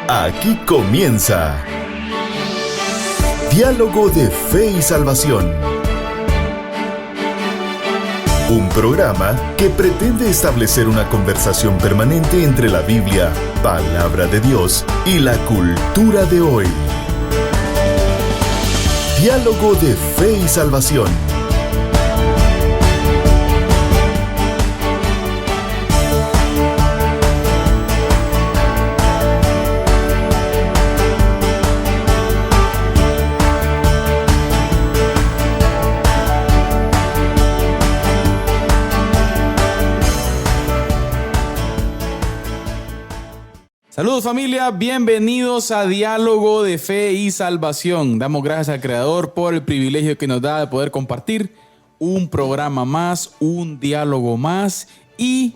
Aquí comienza Diálogo de Fe y Salvación. Un programa que pretende establecer una conversación permanente entre la Biblia, palabra de Dios, y la cultura de hoy. Diálogo de Fe y Salvación. Saludos familia, bienvenidos a Diálogo de Fe y Salvación. Damos gracias al Creador por el privilegio que nos da de poder compartir un programa más, un diálogo más, y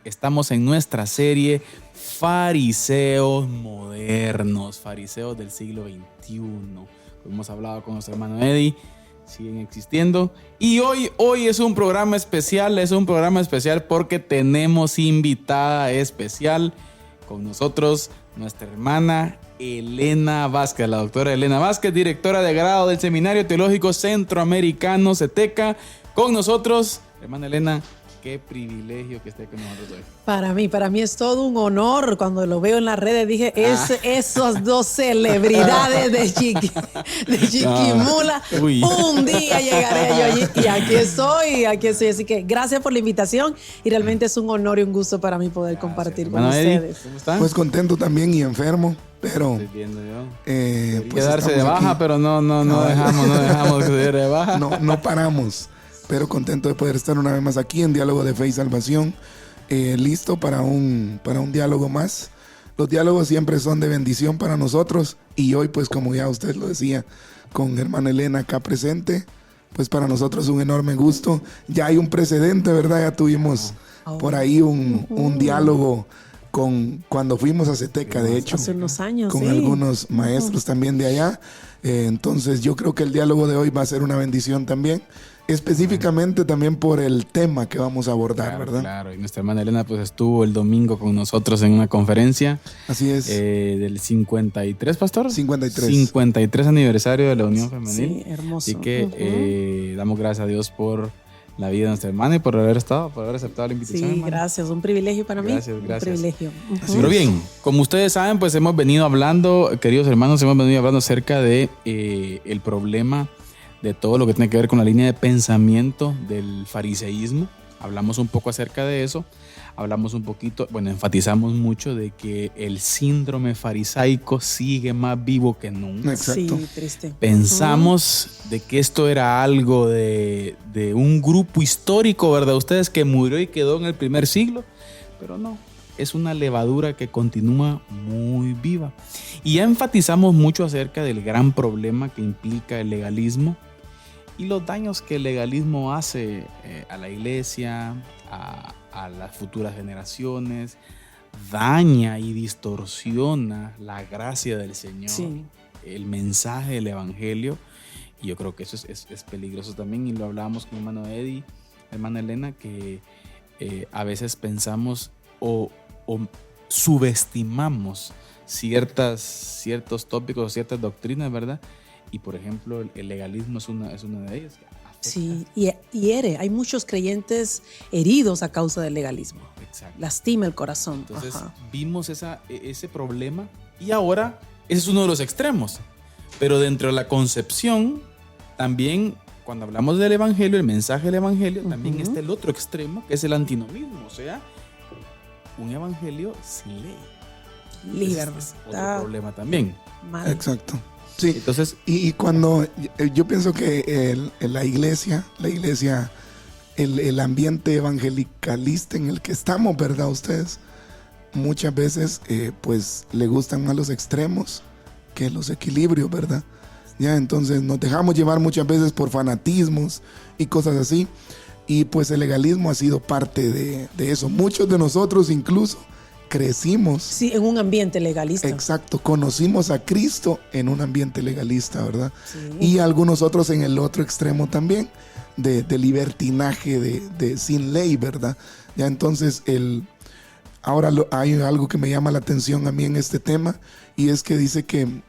estamos en nuestra serie Fariseos modernos, fariseos del siglo XXI. Hemos hablado con nuestro hermano Eddie, siguen existiendo, y hoy es un programa especial, porque tenemos invitada especial con nosotros, nuestra hermana Elena Vázquez, la doctora Elena Vázquez, directora de grado del Seminario Teológico Centroamericano, CETECA. Con nosotros, hermana Elena, qué privilegio que esté con nosotros hoy. Para mí es todo un honor. Cuando lo veo en las redes dije, esos dos celebridades de Chiquimula, un día llegaré yo allí y aquí estoy. Así que gracias por la invitación y realmente es un honor y un gusto para mí poder compartir con ustedes. ¿Cómo están? Pues contento también y enfermo, pero estoy viendo yo. Pues darse de baja, aquí. pero no dejamos que se dé de baja. No paramos, pero contento de poder estar una vez más aquí en Diálogo de Fe y Salvación, listo para un diálogo más. Los diálogos siempre son de bendición para nosotros y hoy, pues como ya usted lo decía, con hermana Elena acá presente, pues para nosotros es un enorme gusto. Ya hay un precedente, ¿verdad? Ya tuvimos por ahí un diálogo cuando fuimos a CETECA, de hecho, hace unos años, con algunos maestros también de allá. Entonces yo creo que el diálogo de hoy va a ser una bendición también, específicamente también por el tema que vamos a abordar, ¿verdad? Claro, y nuestra hermana Elena pues estuvo el domingo con nosotros en una conferencia. Así es. Del 53, pastor. 53 aniversario de la Unión Femenil. Sí, hermoso. Así que damos gracias a Dios por la vida de nuestra hermana y por haber aceptado la invitación. Sí, hermana. Gracias, un privilegio para mí. Gracias. Un privilegio. Pero bien, como ustedes saben, pues hemos venido hablando, queridos hermanos, acerca de el problema de todo lo que tiene que ver con la línea de pensamiento del fariseísmo. Hablamos un poco acerca de eso. Hablamos un poquito, enfatizamos mucho de que el síndrome farisaico sigue más vivo que nunca. Exacto. Sí, triste. Pensamos de que esto era algo de un grupo histórico, ¿verdad? Ustedes, que murió y quedó en el primer siglo, pero no. Es una levadura que continúa muy viva. Y ya enfatizamos mucho acerca del gran problema que implica el legalismo y los daños que el legalismo hace a la iglesia, a las futuras generaciones. Daña y distorsiona la gracia del Señor, sí, el mensaje del Evangelio. Y yo creo que eso es peligroso también. Y lo hablábamos con mi hermano Eddie, hermana Elena, que a veces pensamos o subestimamos ciertos tópicos, ciertas doctrinas, ¿verdad? Y por ejemplo, el legalismo es una de ellas. Sí, y hiere. Hay muchos creyentes heridos a causa del legalismo. Exacto. Lastima el corazón. Entonces vimos ese problema y ahora ese es uno de los extremos. Pero dentro de la concepción, también cuando hablamos del evangelio, el mensaje del evangelio, también está el otro extremo, que es el antinomismo, o sea, un evangelio sin ley. Libertad. Es otro problema también. Mal. Exacto. Sí. Entonces, y cuando yo pienso que la iglesia, el ambiente evangelicalista en el que estamos, ¿verdad? Ustedes muchas veces pues le gustan más los extremos que los equilibrios, ¿verdad? Ya, entonces nos dejamos llevar muchas veces por fanatismos y cosas así. Y pues el legalismo ha sido parte de eso. Muchos de nosotros incluso crecimos. Sí, en un ambiente legalista. Exacto, conocimos a Cristo en un ambiente legalista, ¿verdad? Sí. Y algunos otros en el otro extremo también, de libertinaje, de sin ley, ¿verdad? Ya entonces Ahora hay algo que me llama la atención a mí en este tema, y es que dice que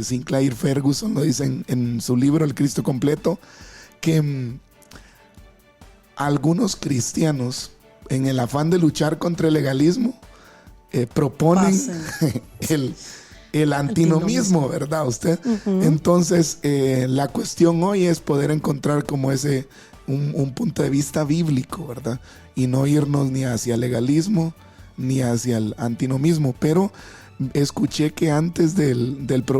Sinclair Ferguson lo dice en su libro El Cristo Completo, que algunos cristianos, en el afán de luchar contra el legalismo, proponen el antinomismo, ¿verdad? Usted. Entonces, la cuestión hoy es poder encontrar como un punto de vista bíblico, ¿verdad? Y no irnos ni hacia el legalismo ni hacia el antinomismo. Pero escuché que antes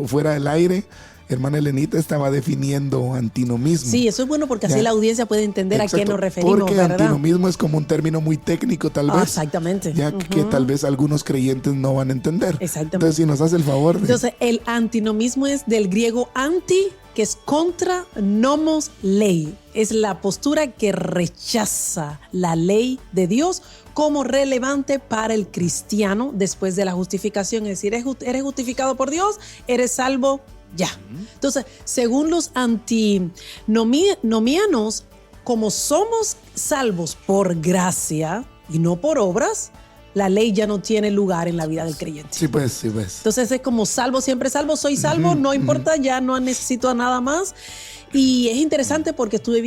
fuera del aire, hermana Elenita estaba definiendo antinomismo. Sí, eso es bueno porque así la audiencia puede entender a qué nos referimos, porque ¿verdad? Antinomismo es como un término muy técnico, tal vez. Exactamente. Ya que tal vez algunos creyentes no van a entender. Exactamente. Entonces, si nos hace el favor. Entonces, el antinomismo es del griego anti, que es contra, nomos, ley. Es la postura que rechaza la ley de Dios como relevante para el cristiano después de la justificación. Es decir, eres justificado por Dios, eres salvo ya. Entonces, según los antinomianos, como somos salvos por gracia y no por obras, la ley ya no tiene lugar en la vida del creyente. Sí, pues. Entonces es como salvo, siempre salvo, soy salvo, no importa, ya no necesito nada más. Y es interesante porque estuve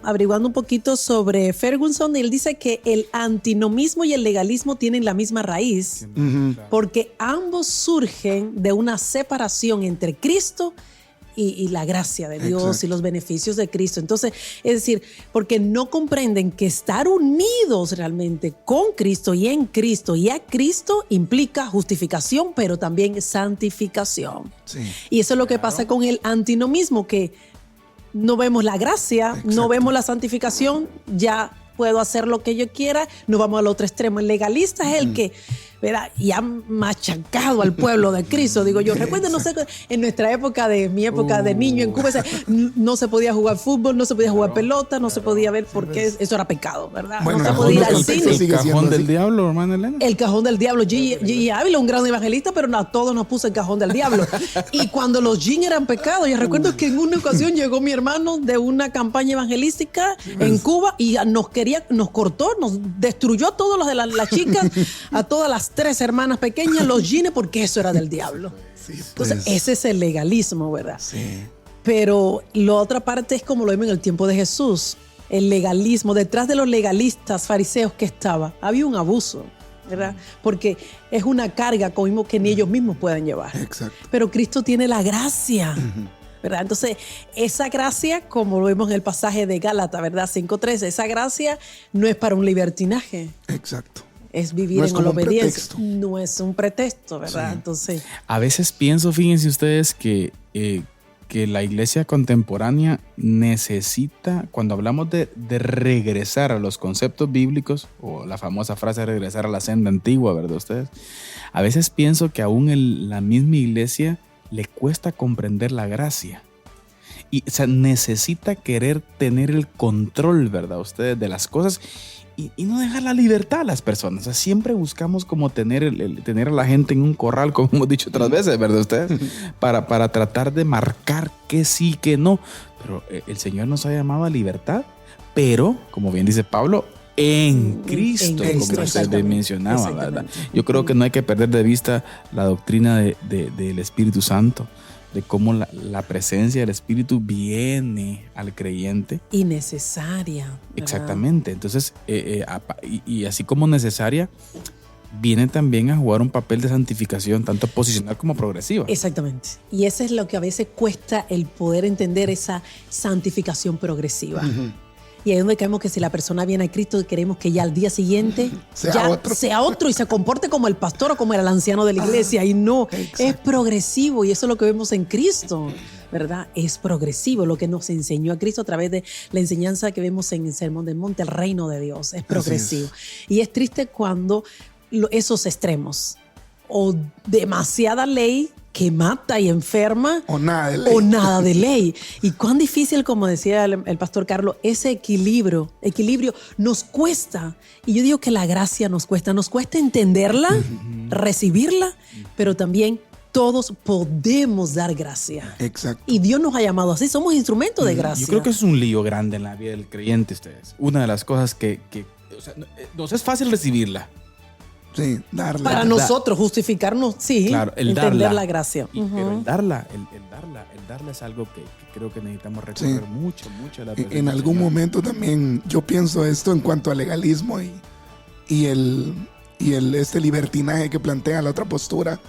averiguando un poquito sobre Ferguson, y él dice que el antinomismo y el legalismo tienen la misma raíz, porque ambos surgen de una separación entre Cristo y la gracia de Dios. Exacto. Y los beneficios de Cristo. Entonces, es decir, porque no comprenden que estar unidos realmente con Cristo y en Cristo y a Cristo implica justificación, pero también santificación. Sí. Y eso es lo que pasa con el antinomismo, que no vemos la gracia, exacto, no vemos la santificación, ya puedo hacer lo que yo quiera, nos vamos al otro extremo. El legalista es el que, ¿verdad?, y ha machacado al pueblo de Cristo. Digo yo, recuerden, no sé, en nuestra época, mi época de niño en Cuba, no se podía jugar fútbol, no se podía jugar pelota, no se podía ver porque eso era pecado, ¿verdad? Bueno, no se podía ir al cine. El cajón del diablo, hermana Elena. El cajón del diablo. Gigi Ávila, un gran evangelista, pero no a todos nos puso el cajón del diablo. Y cuando los jeans eran pecados, yo recuerdo que en una ocasión llegó mi hermano de una campaña evangelística en Cuba y nos cortó, nos destruyó a todas las chicas, a todas las 3 hermanas pequeñas, los jeans, porque eso era del diablo. Sí, pues. Entonces, ese es el legalismo, ¿verdad? Sí. Pero la otra parte es como lo vimos en el tiempo de Jesús. El legalismo, detrás de los legalistas fariseos que había un abuso, ¿verdad? Porque es una carga como que ni ellos mismos pueden llevar. Exacto. Pero Cristo tiene la gracia. ¿Verdad? Entonces, esa gracia, como lo vemos en el pasaje de Gálatas, ¿verdad? 5:13, esa gracia no es para un libertinaje. Exacto. Es vivir en la obediencia. No es un pretexto, ¿verdad? Sí. Entonces, a veces pienso, fíjense ustedes, que la iglesia contemporánea necesita, cuando hablamos de regresar a los conceptos bíblicos, o la famosa frase regresar a la senda antigua, ¿verdad ustedes? A veces pienso que aún la misma iglesia le cuesta comprender la gracia. Y, o sea, necesita querer tener el control, ¿verdad? Ustedes, de las cosas y no dejar la libertad a las personas. O sea, siempre buscamos como tener a la gente en un corral, como hemos dicho otras veces, ¿verdad ustedes? Para tratar de marcar que sí, que no. Pero el Señor nos ha llamado a libertad, pero, como bien dice Pablo, en Cristo, como usted mencionaba, ¿verdad? Yo creo que no hay que perder de vista la doctrina del Espíritu Santo, de cómo la presencia del Espíritu viene al creyente. Y necesaria, ¿verdad? Exactamente. Entonces, y así como necesaria, viene también a jugar un papel de santificación, tanto posicional como progresiva. Exactamente. Y eso es lo que a veces cuesta, el poder entender esa santificación progresiva. Y ahí es donde caemos, que si la persona viene a Cristo, queremos que ya al día siguiente sea otro y se comporte como el pastor o como el anciano de la iglesia. Y no, exacto, es progresivo, y eso es lo que vemos en Cristo, ¿verdad? Es progresivo lo que nos enseñó a Cristo a través de la enseñanza que vemos en el Sermón del Monte. El reino de Dios es progresivo. Y es triste cuando esos extremos, o demasiada ley que mata y enferma, o nada de ley. Y cuán difícil, como decía el pastor Carlos, ese equilibrio nos cuesta. Y yo digo que la gracia nos cuesta entenderla, recibirla, pero también todos podemos dar gracia. Exacto. Y Dios nos ha llamado así, somos instrumentos de gracia. Yo creo que es un lío grande en la vida del creyente, ustedes. Una de las cosas que o sea, nos es fácil recibirla, Sí, darla. Para nosotros justificarnos, sí, Claro, el entender darla. la gracia. Pero el darla es algo que creo que necesitamos recorrer Sí. mucho de la presencia En del algún Señor. momento también yo pienso esto en cuanto al legalismo y este libertinaje que plantea la otra postura,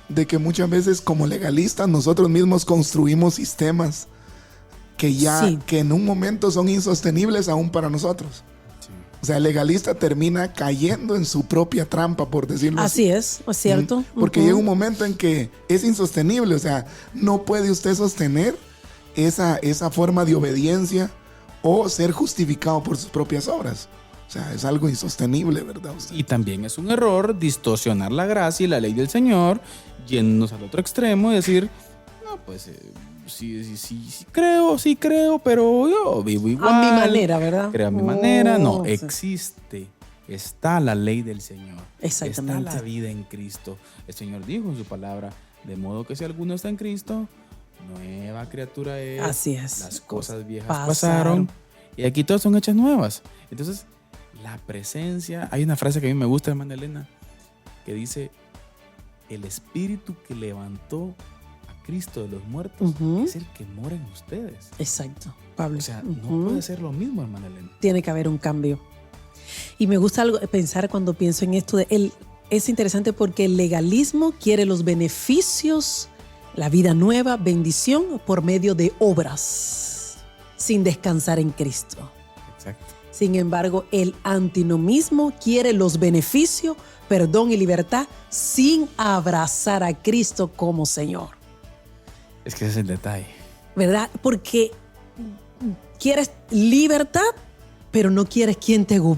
de que muchas veces como legalistas nosotros mismos construimos sistemas que en un momento son insostenibles aún para nosotros. Sí. O sea, el legalista termina cayendo en su propia trampa, por decirlo así. Así es cierto. Porque llega un momento en que es insostenible, o sea, no puede usted sostener esa forma de obediencia o ser justificado por sus propias obras. O sea, es algo insostenible, ¿verdad? Usted? Y también es un error distorsionar la gracia y la ley del Señor, yéndonos al otro extremo y decir, no, pues sí creo, pero yo vivo igual. A mi manera, ¿verdad? Creo a mi manera. No, sí. está la ley del Señor. Exactamente. Está la vida en Cristo. El Señor dijo en su palabra, de modo que si alguno está en Cristo, nueva criatura es. Así es. Las cosas viejas Pasaron. pasaron y aquí todas son hechas nuevas. Entonces, la presencia, hay una frase que a mí me gusta, hermana Elena, que dice, el espíritu que levantó a Cristo de los muertos es el que mora en ustedes. Exacto, Pablo. O sea, no puede ser lo mismo, hermana Elena. Tiene que haber un cambio. Y me gusta pensar cuando pienso en esto. Es interesante porque el legalismo quiere los beneficios, la vida nueva, bendición por medio de obras, sin descansar en Cristo. Exacto. Sin embargo, el antinomismo quiere los beneficios, perdón y libertad sin abrazar a Cristo como Señor. Es que ese es el detalle. ¿Verdad? Porque quieres libertad, pero no quieres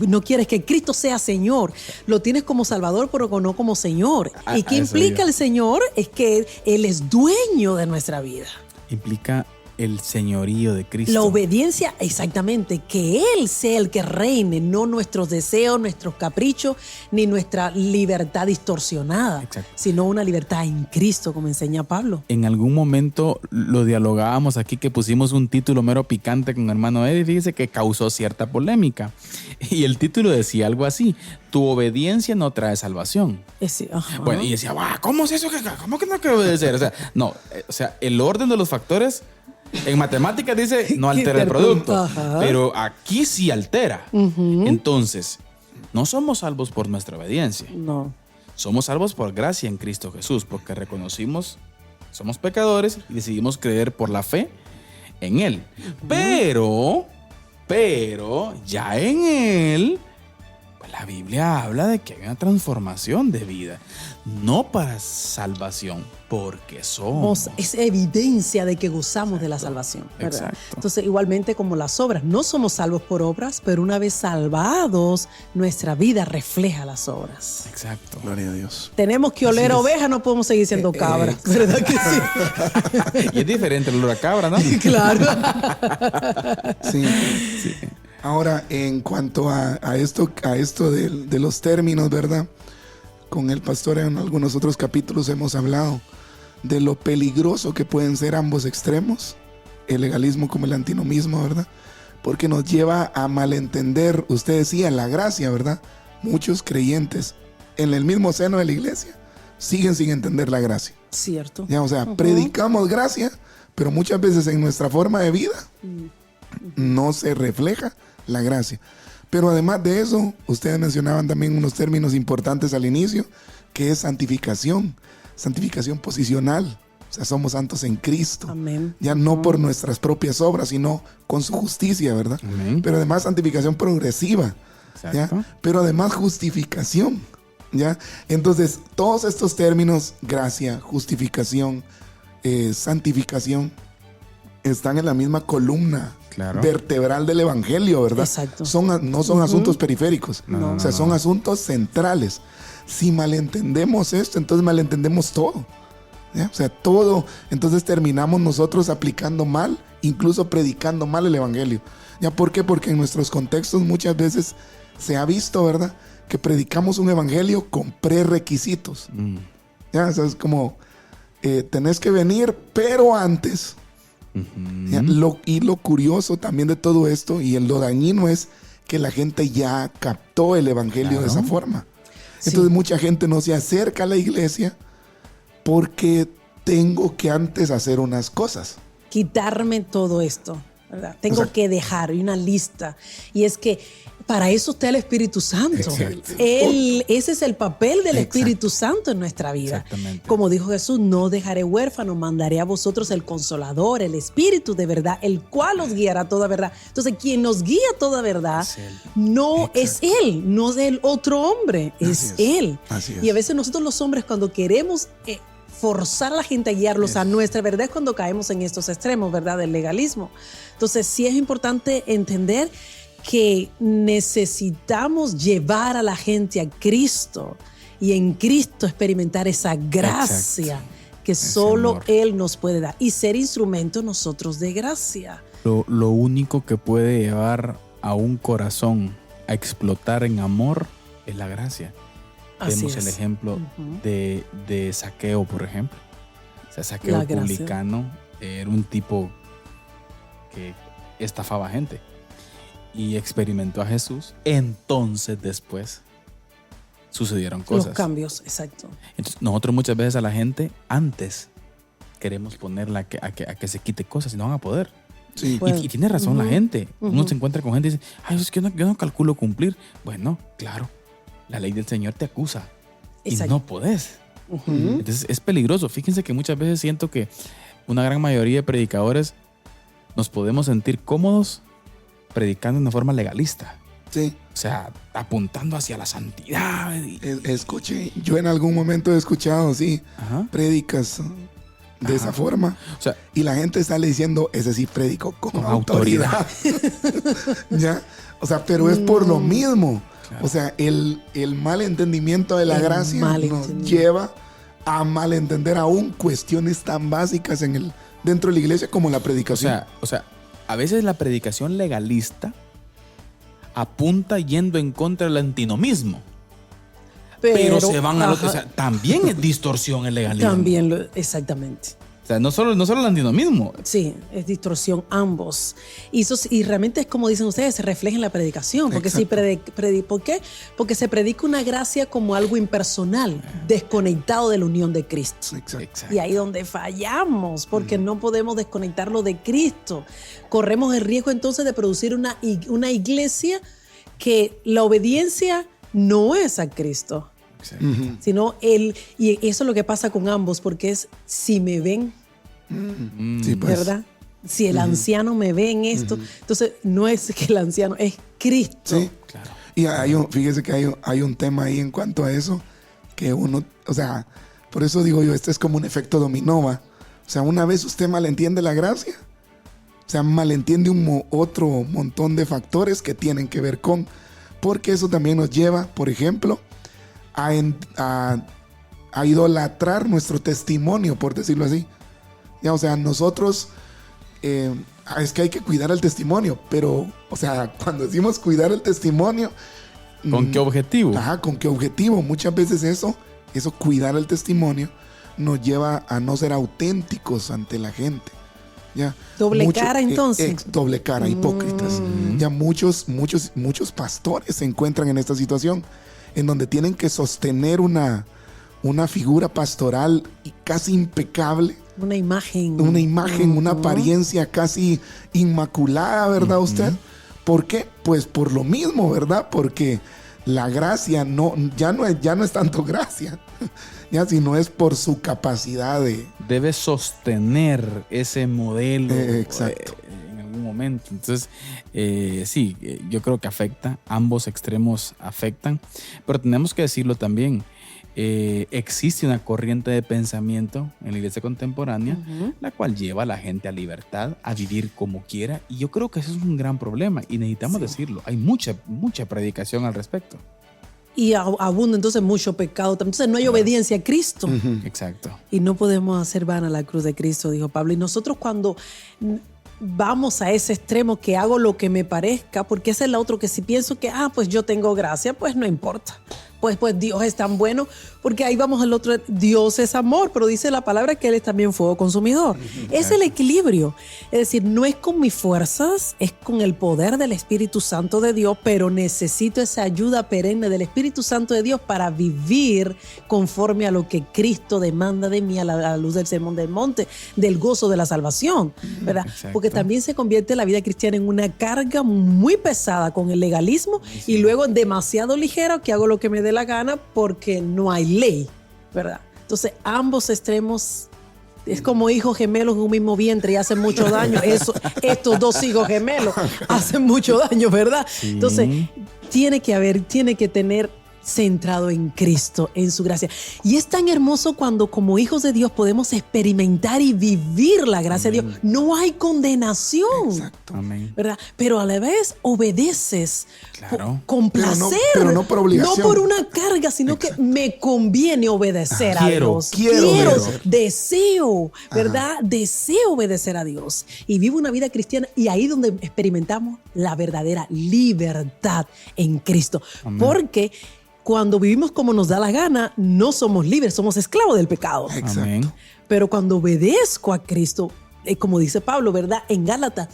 no quieres que Cristo sea Señor. Lo tienes como Salvador, pero no como Señor. ¿Y qué implica el Señor? Es que Él es dueño de nuestra vida. Implica el señorío de Cristo. La obediencia, exactamente, que Él sea el que reine, no nuestros deseos, nuestros caprichos, ni nuestra libertad distorsionada, Exacto. sino una libertad en Cristo, como enseña Pablo. En algún momento lo dialogábamos aquí, que pusimos un título mero picante con hermano Eddie, fíjese que causó cierta polémica. Y el título decía algo así: tu obediencia no trae salvación. Bueno, y decía, ¿cómo es eso? ¿Cómo que no hay que obedecer? O sea, no, el orden de los factores en matemáticas dice no altera el producto, Ajá. pero aquí sí altera. Entonces, no somos salvos por nuestra obediencia. No. Somos salvos por gracia en Cristo Jesús, porque reconocimos, somos pecadores y decidimos creer por la fe en Él. Pero ya en Él, pues la Biblia habla de que hay una transformación de vida, no para salvación, porque somos. Es evidencia de que gozamos de la salvación, ¿verdad? Exacto. Entonces, igualmente como las obras, no somos salvos por obras, pero una vez salvados, nuestra vida refleja las obras. Exacto. Gloria a Dios. Tenemos que oler ovejas, no podemos seguir siendo cabras, ¿verdad que sí? Y es diferente el olor a cabra, ¿no? Claro. Sí. Ahora, en cuanto a esto de los términos, ¿verdad? Con el pastor en algunos otros capítulos hemos hablado de lo peligroso que pueden ser ambos extremos, el legalismo como el antinomismo, ¿verdad? Porque nos lleva a malentender, usted decía, la gracia, ¿verdad? Muchos creyentes en el mismo seno de la iglesia siguen sin entender la gracia. Cierto. Ya, o sea, predicamos gracia, pero muchas veces en nuestra forma de vida no se refleja la gracia. Pero además de eso, ustedes mencionaban también unos términos importantes al inicio, que es santificación posicional. O sea, somos santos en Cristo. Amén. Ya no por nuestras propias obras, sino con su justicia, ¿verdad? Amén. Pero además santificación progresiva. ¿Ya? Exacto. Pero además justificación. ¿Ya? Entonces, todos estos términos, gracia, justificación, santificación, están en la misma columna vertebral del evangelio, ¿verdad? Exacto. No son asuntos periféricos, No, o sea, son asuntos centrales. Si malentendemos esto, entonces malentendemos todo. ¿Ya? O sea, todo, entonces terminamos nosotros aplicando mal, incluso predicando mal el evangelio. ¿Ya? ¿Por qué? Porque en nuestros contextos muchas veces se ha visto, ¿verdad?, que predicamos un evangelio con prerequisitos. ¿Ya? O sea, es como, tenés que venir, pero antes. ¿Ya? Y lo curioso también de todo esto y lo dañino es que la gente ya captó el evangelio de esa forma. Entonces mucha gente no se acerca a la iglesia porque tengo que antes hacer unas cosas. Quitarme todo esto, ¿verdad? Tengo que dejar una lista. Y es que para eso está el Espíritu Santo. Exacto. Ese es el papel del Exacto. Espíritu Santo en nuestra vida. Exactamente. Como dijo Jesús, no dejaré huérfano, mandaré a vosotros el Consolador, el Espíritu de verdad, el cual os guiará a toda verdad. Entonces, quien nos guía a toda verdad Es Él. no es Él, no es el otro hombre, Así es es. Él. Así es. Y a veces nosotros los hombres, cuando queremos forzar a la gente a guiarlos a nuestra verdad, es cuando caemos en estos extremos, ¿verdad? Del legalismo. Entonces, sí es importante entender que necesitamos llevar a la gente a Cristo y en Cristo experimentar esa gracia que Ese solo amor. Él nos puede dar y ser instrumento nosotros de gracia. Lo único que puede llevar a un corazón a explotar en amor es la gracia. Así Vemos es. el ejemplo Ujú. de Zaqueo, por ejemplo. O sea, Zaqueo La gracia. publicano era un tipo que estafaba gente y experimentó a Jesús. Entonces después sucedieron cosas. Los cambios, exacto. Entonces, nosotros muchas veces a la gente antes queremos ponerla a que se quite cosas y no van a poder. Sí. Bueno. Y tiene razón la Ujú. gente. Uno Ujú. se encuentra con gente y dice, ay, es que yo no calculo cumplir. Bueno, claro, la ley del Señor te acusa y Exacto. no podés. Ujú. Entonces es peligroso. Fíjense que muchas veces siento que una gran mayoría de predicadores nos podemos sentir cómodos predicando de una forma legalista. Sí. O sea, apuntando hacia la santidad. Escuché, yo en algún momento he escuchado, sí, Ajá. prédicas de esa forma. O sea, Y la gente sale diciendo, ese sí predico con Con autoridad. ¿Ya? O sea, pero es por lo mismo. Claro. O sea, el mal entendimiento de la El gracia nos malentendimiento. lleva a malentender aún cuestiones tan básicas dentro de la iglesia como la predicación. O sea, a veces la predicación legalista apunta yendo en contra del antinomismo. Pero se van al otro. O ajá, sea, también es distorsión el legalismo. también, exactamente. O sea, no solo el antinomismo. Sí, es distorsión ambos. Y realmente es como dicen ustedes, se refleja en la predicación. Porque si ¿por qué? Porque se predica una gracia como algo impersonal, desconectado de la unión de Cristo. Exacto. Y ahí donde fallamos, porque no podemos desconectarlo de Cristo. Corremos el riesgo entonces de producir una iglesia que la obediencia no es a Cristo, Ujú. sino Él. Y eso es lo que pasa con ambos, porque es si me ven, Sí, pues. ¿verdad? Si el anciano me ve en esto, entonces no es que el anciano, es Cristo. Sí. Claro. Y fíjese que hay un tema ahí en cuanto a eso, que uno, o sea, por eso digo yo, este es como un efecto dominó, ¿va? O sea, una vez usted malentiende la gracia, o sea, malentiende otro montón de factores que tienen que ver con, porque eso también nos lleva, por ejemplo, a idolatrar nuestro testimonio, por decirlo así. Ya, o sea, nosotros, es que hay que cuidar el testimonio, pero, o sea, cuando decimos cuidar el testimonio, ¿Con qué objetivo? Ajá, ¿con qué objetivo? Muchas veces eso, cuidar el testimonio, nos lleva a no ser auténticos ante la gente. ¿Ya? Doble cara, entonces. Doble cara, hipócritas. Ya muchos pastores se encuentran en esta situación, en donde tienen que sostener una figura pastoral casi impecable. Una imagen. Una apariencia casi inmaculada, ¿verdad usted? ¿Por qué? Pues por lo mismo, ¿verdad? Porque la gracia ya no es tanto gracia, ya, sino es por su capacidad de... Debe sostener ese modelo exacto. en algún momento. Entonces, sí, yo creo que afecta, ambos extremos afectan, pero tenemos que decirlo también. Existe una corriente de pensamiento en la iglesia contemporánea, la cual lleva a la gente a libertad, a vivir como quiera, y yo creo que eso es un gran problema y necesitamos decirlo. Hay mucha predicación al respecto. Y abunda entonces mucho pecado. Entonces no hay obediencia a Cristo. Exacto. Y no podemos hacer vana la cruz de Cristo, dijo Pablo. Y nosotros cuando vamos a ese extremo que hago lo que me parezca, porque ese es el otro que si pienso que, pues yo tengo gracia, pues no importa. pues Dios es tan bueno, porque ahí vamos al otro, Dios es amor, pero dice la palabra que Él es también fuego consumidor. Es el equilibrio, es decir, no es con mis fuerzas, es con el poder del Espíritu Santo de Dios, pero necesito esa ayuda perenne del Espíritu Santo de Dios para vivir conforme a lo que Cristo demanda de mí a la luz del sermón del monte, del gozo de la salvación, ¿verdad? Exacto. Porque también se convierte la vida cristiana en una carga muy pesada con el legalismo y luego demasiado ligera, que hago lo que me dé la gana porque no hay ley, ¿verdad? Entonces ambos extremos es como hijos gemelos en un mismo vientre y hacen mucho daño. Estos dos hijos gemelos hacen mucho daño, ¿verdad? Sí. Entonces tiene que tener centrado en Cristo, en su gracia. Y es tan hermoso cuando como hijos de Dios podemos experimentar y vivir la gracia de Dios. No hay condenación. Exacto. Amén. ¿Verdad? Pero a la vez obedeces Claro. con placer. Pero no por obligación. No por una carga, sino que me conviene obedecer a Quiero. Dios. Quiero obedecer. Deseo, ¿verdad? Deseo obedecer a Dios. Y vivo una vida cristiana y ahí donde experimentamos la verdadera libertad en Cristo. Amén. Porque cuando vivimos como nos da la gana, no somos libres, somos esclavos del pecado. Exacto. Amén. Pero cuando obedezco a Cristo, como dice Pablo, ¿verdad? En Gálatas,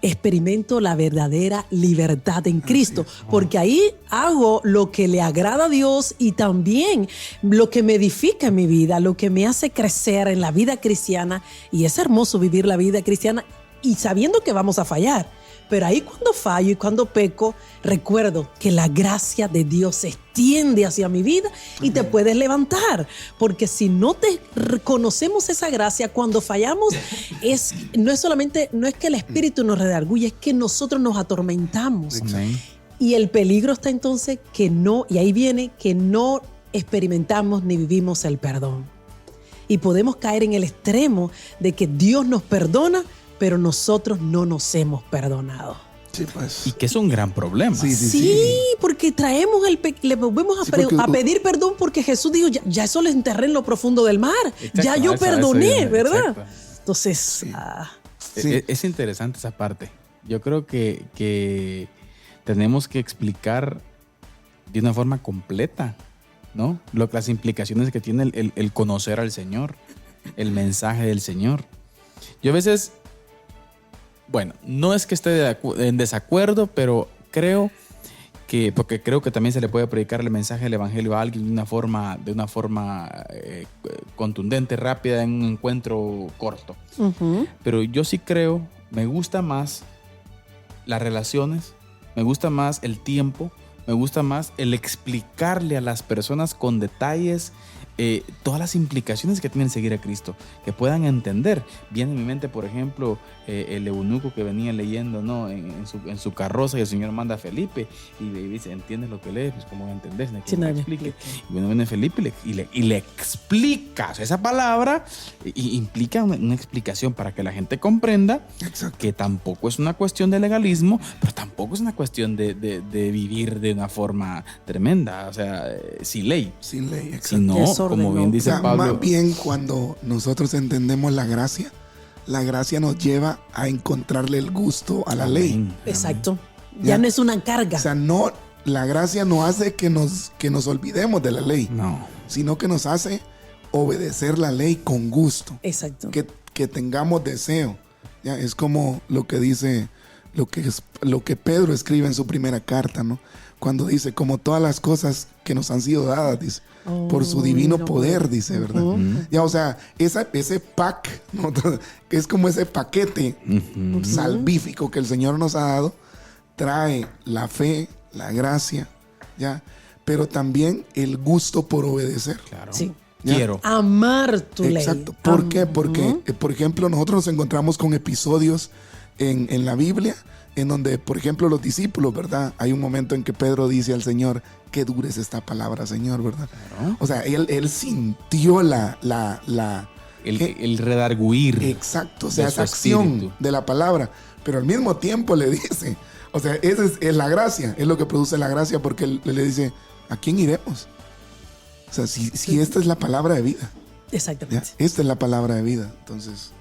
experimento la verdadera libertad en Cristo, porque ahí hago lo que le agrada a Dios y también lo que me edifica en mi vida, lo que me hace crecer en la vida cristiana. Y es hermoso vivir la vida cristiana y sabiendo que vamos a fallar. Pero ahí cuando fallo y cuando peco, recuerdo que la gracia de Dios se extiende hacia mi vida y te puedes levantar. Porque si no te reconocemos esa gracia cuando fallamos, no es que el Espíritu nos redarguye, es que nosotros nos atormentamos. Amén. Y el peligro está entonces que no experimentamos ni vivimos el perdón. Y podemos caer en el extremo de que Dios nos perdona, pero nosotros no nos hemos perdonado. Sí, pues. Y que es un gran problema. Sí, sí, Sí, porque traemos le volvemos Sí, porque a pedir perdón porque Jesús dijo, ya eso lo enterré en lo profundo del mar. Exacto, Ya yo eso, perdoné, eso, ¿verdad? exacto. Entonces, Sí. Es interesante esa parte. Yo creo que tenemos que explicar de una forma completa, ¿no? Las implicaciones que tiene el conocer al Señor, el mensaje del Señor. Yo a veces, bueno, no es que esté en desacuerdo, pero porque creo que también se le puede predicar el mensaje del Evangelio a alguien de una forma contundente, rápida, en un encuentro corto. Pero yo sí creo, me gusta más las relaciones, me gusta más el tiempo, me gusta más el explicarle a las personas con detalles todas las implicaciones que tienen seguir a Cristo, que puedan entender. Viene en mi mente, por ejemplo, el eunuco que venía leyendo, ¿no? en su carroza, y el Señor manda a Felipe y le dice, ¿entiendes lo que lees? Pues ¿cómo entendés? Sí, me explique. Y bueno, viene Felipe y le explica. O sea, esa palabra implica una explicación para que la gente comprenda. Exacto. Que tampoco es una cuestión de legalismo, pero tampoco es una cuestión de vivir de una forma tremenda, o sea, sin ley. Sin ley, exacto. Sino, Desorden, como bien ¿no? O dice sea, Pablo, más bien cuando nosotros entendemos la gracia nos lleva a encontrarle el gusto a la ley. Amén. exacto. Ya. Ya no es una carga. O sea, la gracia no hace que nos olvidemos de la ley, No. sino que nos hace obedecer la ley con gusto, Exacto. que tengamos deseo. Ya, es como lo que dice, lo que Pedro escribe en su primera carta, ¿no? Cuando dice, como todas las cosas que nos han sido dadas, dice, por su divino poder, dice, ¿verdad? Ya, o sea, ese pack, ¿no? Que es como ese paquete salvífico que el Señor nos ha dado, trae la fe, la gracia, ¿ya? Pero también el gusto por obedecer. Claro. Sí. Ya. Quiero. Amar tu ley. Exacto. ¿Por qué? Porque, por ejemplo, nosotros nos encontramos con episodios en la Biblia en donde, por ejemplo, los discípulos, ¿verdad? Hay un momento en que Pedro dice al Señor, qué dura es esta palabra, Señor, ¿verdad? Claro. O sea, él sintió El redarguir. exacto, o sea, de esa su acción espíritu. de la palabra, pero al mismo tiempo le dice, o sea, esa es la gracia, es lo que produce la gracia, porque él le dice, ¿a quién iremos? O sea, si esta es la palabra de vida. ¿ya? Exactamente. Esta es la palabra de vida. Entonces,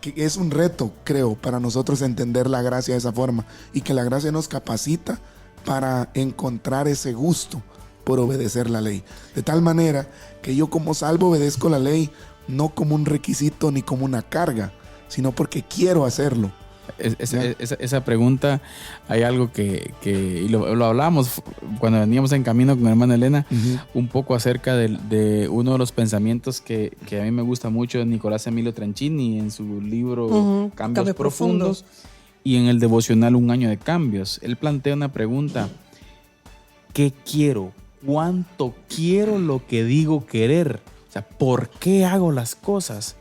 que es un reto, creo, para nosotros entender la gracia de esa forma y que la gracia nos capacita para encontrar ese gusto por obedecer la ley. De tal manera que yo como salvo obedezco la ley no como un requisito ni como una carga, sino porque quiero hacerlo. Esa pregunta, hay algo que y lo hablábamos cuando veníamos en camino con mi hermana Elena, un poco acerca de uno de los pensamientos que a mí me gusta mucho de Nicolás Emilio Tranchini en su libro Cambios Profundos y en el devocional Un Año de Cambios. Él plantea una pregunta: ¿qué quiero? ¿Cuánto quiero lo que digo querer? O sea, ¿por qué hago las cosas?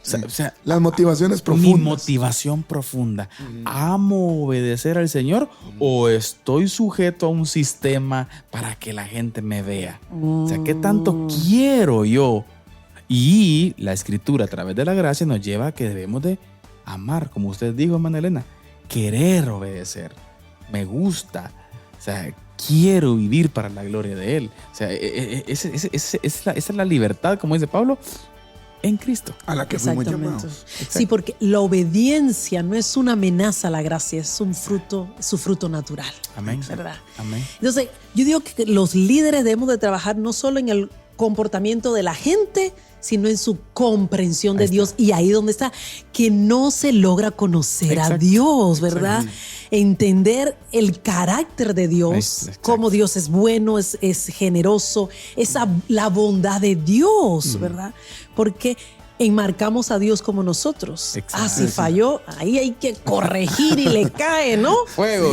O sea, las motivaciones profundas. Mi motivación profunda. ¿Amo obedecer al Señor o estoy sujeto a un sistema para que la gente me vea? O sea, ¿qué tanto quiero yo? Y la Escritura, a través de la gracia, nos lleva a que debemos de amar, como usted dijo, hermana Elena, querer obedecer. Me gusta. O sea, quiero vivir para la gloria de Él. O sea, esa es la libertad, como dice Pablo, en Cristo. A la que fuimos llamados. Sí, porque la obediencia no es una amenaza a la gracia, es un fruto, su fruto natural. Amén. ¿Verdad? Amén. Entonces, yo digo que los líderes debemos de trabajar no solo en el comportamiento de la gente, sino en su comprensión de Dios. Y ahí donde está, que no se logra conocer a Dios, ¿verdad? Entender el carácter de Dios, cómo Dios es bueno, es generoso, la bondad de Dios, ¿verdad? Porque enmarcamos a Dios como nosotros. Si falló, ahí hay que corregir y le cae, ¿no? Fuego.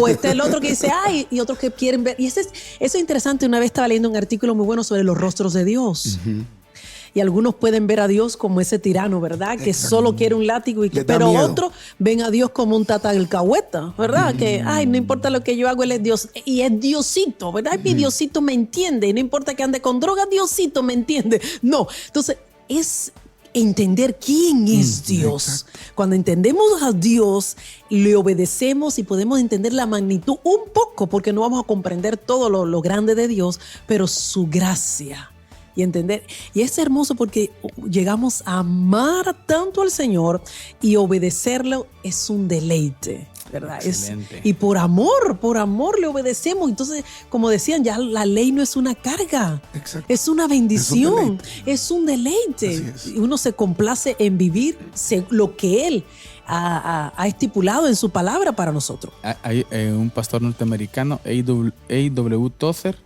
O está el otro que dice, ay, y otros que quieren ver. Y eso es interesante. Una vez estaba leyendo un artículo muy bueno sobre los rostros de Dios. Y algunos pueden ver a Dios como ese tirano, ¿verdad? Que solo quiere un látigo. Pero otros ven a Dios como un tatalcahueta, ¿verdad? Que, ay, no importa lo que yo hago, Él es Dios. Y es Diosito, ¿verdad? Mi Diosito me entiende. Y no importa que ande con droga, Diosito me entiende. No. Entonces, es entender quién es Dios. Exacto. Cuando entendemos a Dios, le obedecemos y podemos entender la magnitud un poco, porque no vamos a comprender todo lo grande de Dios, pero su gracia. Y entender, y es hermoso porque llegamos a amar tanto al Señor y obedecerlo es un deleite, ¿verdad? Y por amor le obedecemos. Entonces, como decían, ya la ley no es una carga, es una bendición, es un deleite. Y uno se complace en vivir lo que Él ha estipulado en su palabra para nosotros. Hay un pastor norteamericano, A.W. Tozer.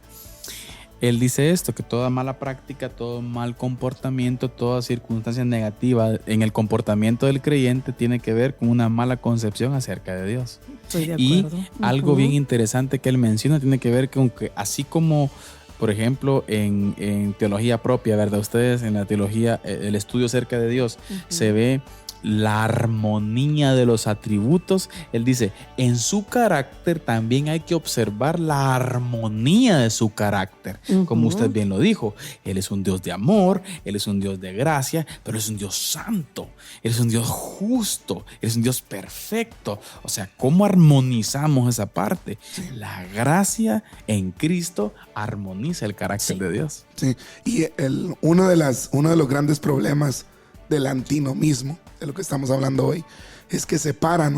Él dice esto, que toda mala práctica, todo mal comportamiento, toda circunstancia negativa en el comportamiento del creyente tiene que ver con una mala concepción acerca de Dios. Estoy de y acuerdo. Algo bien interesante que él menciona tiene que ver con que así como, por ejemplo, en teología propia, ¿verdad? Ustedes en la teología, el estudio acerca de Dios, se ve la armonía de los atributos. Él dice, en su carácter también hay que observar la armonía de su carácter. Como usted bien lo dijo, Él es un Dios de amor, Él es un Dios de gracia, pero es un Dios santo, Él es un Dios justo, Él es un Dios perfecto. O sea, ¿cómo armonizamos esa parte? La gracia en Cristo armoniza el carácter de Dios. Sí, y uno de los grandes problemas del antinomismo, de lo que estamos hablando hoy, es que separa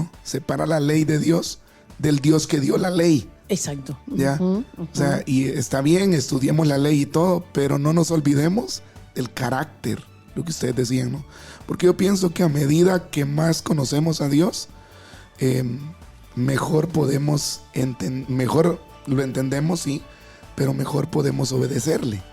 la ley de Dios del Dios que dio la ley. Exacto. ¿Ya? O sea, y está bien, estudiemos la ley y todo, pero no nos olvidemos del carácter, lo que ustedes decían, ¿no? Porque yo pienso que a medida que más conocemos a Dios, mejor mejor lo entendemos, sí, pero mejor podemos obedecerle.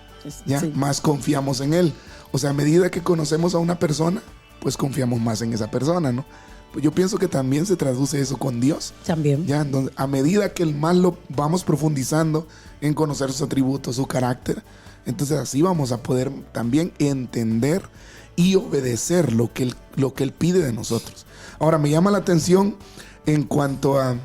¿Ya? Sí. Más confiamos en Él. O sea, a medida que conocemos a una persona, pues confiamos más en esa persona, ¿no? Pues yo pienso que también se traduce eso con Dios. También. Ya, entonces, a medida que más lo vamos profundizando en conocer sus atributos, su carácter, entonces así vamos a poder también entender y obedecer lo que Él pide de nosotros. Ahora, me llama la atención en cuanto a,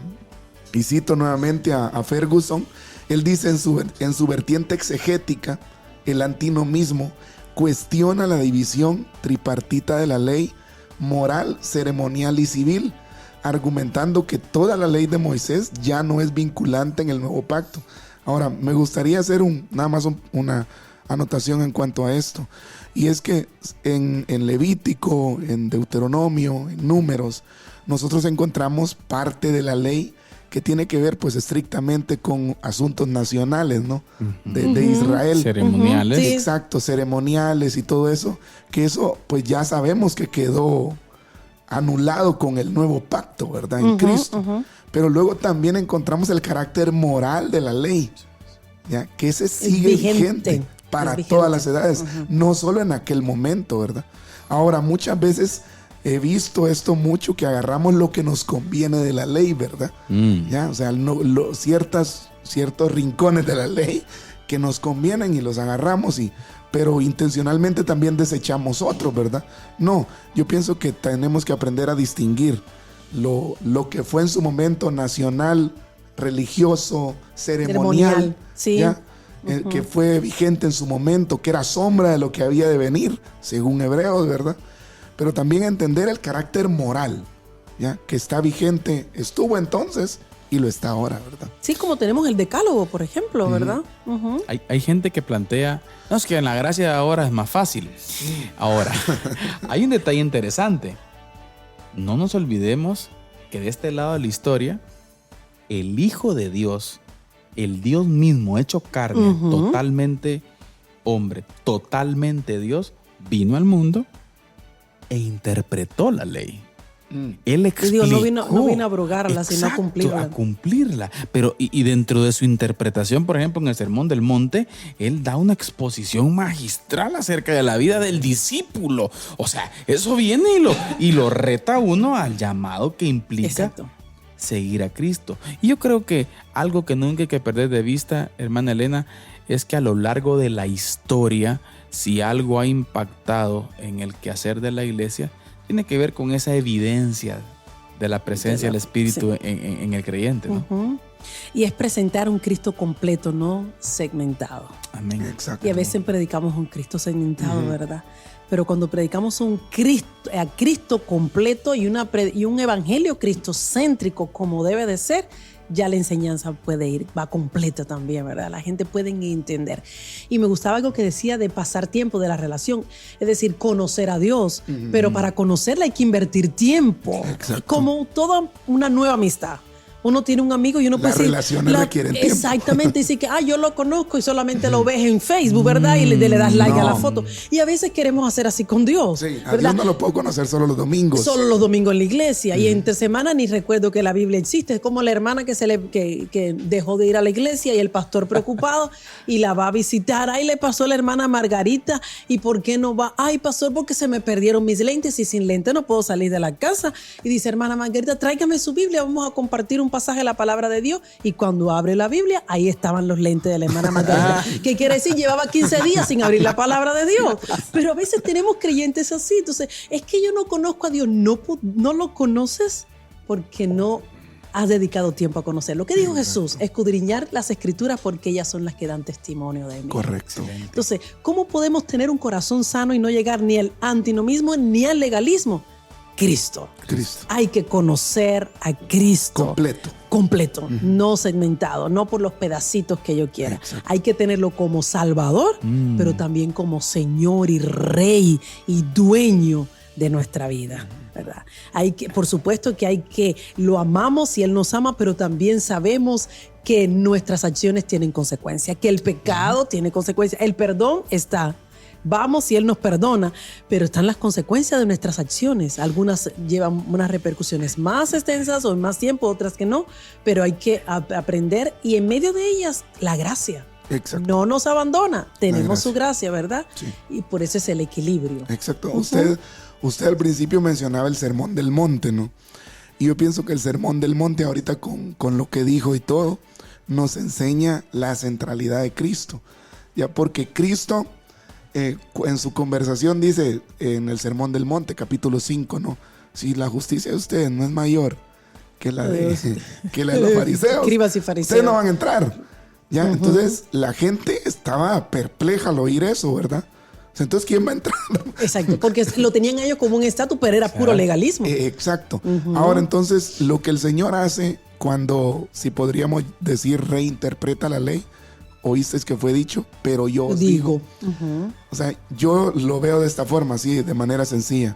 y cito nuevamente a Ferguson, él dice en su vertiente exegética, el antinomismo cuestiona la división tripartita de la ley moral, ceremonial y civil, argumentando que toda la ley de Moisés ya no es vinculante en el nuevo pacto. Ahora, me gustaría hacer nada más una anotación en cuanto a esto. Y es que en Levítico, en Deuteronomio, en Números, nosotros encontramos parte de la ley que tiene que ver pues estrictamente con asuntos nacionales, ¿no? De Israel. Ceremoniales. Sí. Exacto, ceremoniales y todo eso, que eso pues ya sabemos que quedó anulado con el nuevo pacto, ¿verdad? En Cristo. Pero luego también encontramos el carácter moral de la ley, ¿ya? Que ese sigue vigente para todas las edades, no solo en aquel momento, ¿verdad? Ahora, muchas veces he visto esto mucho, que agarramos lo que nos conviene de la ley, ¿verdad? ¿Ya? O sea, ciertos rincones de la ley que nos convienen y los agarramos, pero intencionalmente también desechamos otros, ¿verdad? No, yo pienso que tenemos que aprender a distinguir lo que fue en su momento nacional, religioso, ceremonial, sí. ¿ya? Que fue vigente en su momento, que era sombra de lo que había de venir, según Hebreos, ¿verdad? Pero también entender el carácter moral, ¿ya? Que está vigente, estuvo entonces y lo está ahora, ¿verdad? Sí, como tenemos el decálogo, por ejemplo, ¿verdad? Hay gente que plantea, no, es que en la gracia de ahora es más fácil. Ahora, hay un detalle interesante. No nos olvidemos que de este lado de la historia, el Hijo de Dios, el Dios mismo hecho carne, totalmente hombre, totalmente Dios, vino al mundo e interpretó la ley. Él explicó. Dios no vino a abrogarla, sino a cumplirla. A cumplirla. Pero, y dentro de su interpretación, por ejemplo, en el Sermón del Monte, él da una exposición magistral acerca de la vida del discípulo. O sea, eso viene y lo reta a uno al llamado que implica Exacto. seguir a Cristo. Y yo creo que algo que nunca hay que perder de vista, hermana Elena, es que a lo largo de la historia, si algo ha impactado en el quehacer de la iglesia, tiene que ver con esa evidencia de la presencia del Espíritu en el creyente, ¿no? Y es presentar un Cristo completo, no segmentado. Amén. Exacto. Y a veces predicamos un Cristo segmentado, ¿verdad? Pero cuando predicamos a Cristo completo y un evangelio cristocéntrico como debe de ser, ya la enseñanza va completa también, ¿verdad? La gente puede entender. Y me gustaba algo que decía de pasar tiempo de la relación, es decir, conocer a Dios, pero para conocerla hay que invertir tiempo. Exacto. Como toda una nueva amistad. Uno tiene un amigo y uno puede decir... Las relaciones requieren tiempo. Exactamente. Dice que, yo lo conozco y solamente lo ves en Facebook, ¿verdad? Y le das like a la foto. Y a veces queremos hacer así con Dios. Sí, a ¿verdad? Dios no lo puedo conocer solo los domingos. Solo los domingos en la iglesia. Y entre semana ni recuerdo que la Biblia existe. Es como la hermana que dejó de ir a la iglesia y el pastor preocupado y la va a visitar. Ahí le pasó a la hermana Margarita. ¿Y por qué no va? Ay, pastor, porque se me perdieron mis lentes y sin lentes no puedo salir de la casa. Y dice, hermana Margarita, tráigame su Biblia. Vamos a compartir un pasaje de la palabra de Dios. Y cuando abre la Biblia, ahí estaban los lentes de la hermana Margarita. ¿Qué quiere decir? Llevaba 15 días sin abrir la palabra de Dios. Pero a veces tenemos creyentes así. Entonces, es que yo no conozco a Dios. No lo conoces porque no has dedicado tiempo a conocerlo. ¿Qué dijo Jesús? Escudriñar las escrituras porque ellas son las que dan testimonio de mí. Correcto. Entonces, ¿cómo podemos tener un corazón sano y no llegar ni al antinomismo ni al legalismo? Cristo. Hay que conocer a Cristo. Completo, no segmentado, no por los pedacitos que yo quiera. Exacto. Hay que tenerlo como Salvador, pero también como Señor y Rey y dueño de nuestra vida, ¿verdad? Por supuesto que lo amamos y Él nos ama, pero también sabemos que nuestras acciones tienen consecuencias, que el pecado tiene consecuencias, el perdón está. Vamos y Él nos perdona, pero están las consecuencias de nuestras acciones. Algunas llevan unas repercusiones más extensas o en más tiempo, otras que no, pero hay que aprender y en medio de ellas la gracia. Exacto. No nos abandona, tenemos gracia. su gracia, ¿verdad? Sí. Y por eso es el equilibrio. Exacto. Usted al principio mencionaba el Sermón del Monte, ¿no? Y yo pienso que el Sermón del Monte ahorita con lo que dijo y todo, nos enseña la centralidad de Cristo. Ya porque Cristo... en su conversación dice en el Sermón del Monte, capítulo 5, ¿no? Si la justicia de ustedes no es mayor que la de los fariseos, Escribas y fariseos, ustedes no van a entrar. ¿Ya? Entonces la gente estaba perpleja al oír eso, ¿verdad? O sea, entonces, ¿quién va a entrar? Exacto, porque lo tenían ellos como un estatus, pero era puro legalismo. Exacto. Ahora entonces lo que el Señor hace cuando, si podríamos decir, reinterpreta la ley, oísteis que fue dicho, pero yo os digo. O sea, yo lo veo de esta forma, así, de manera sencilla.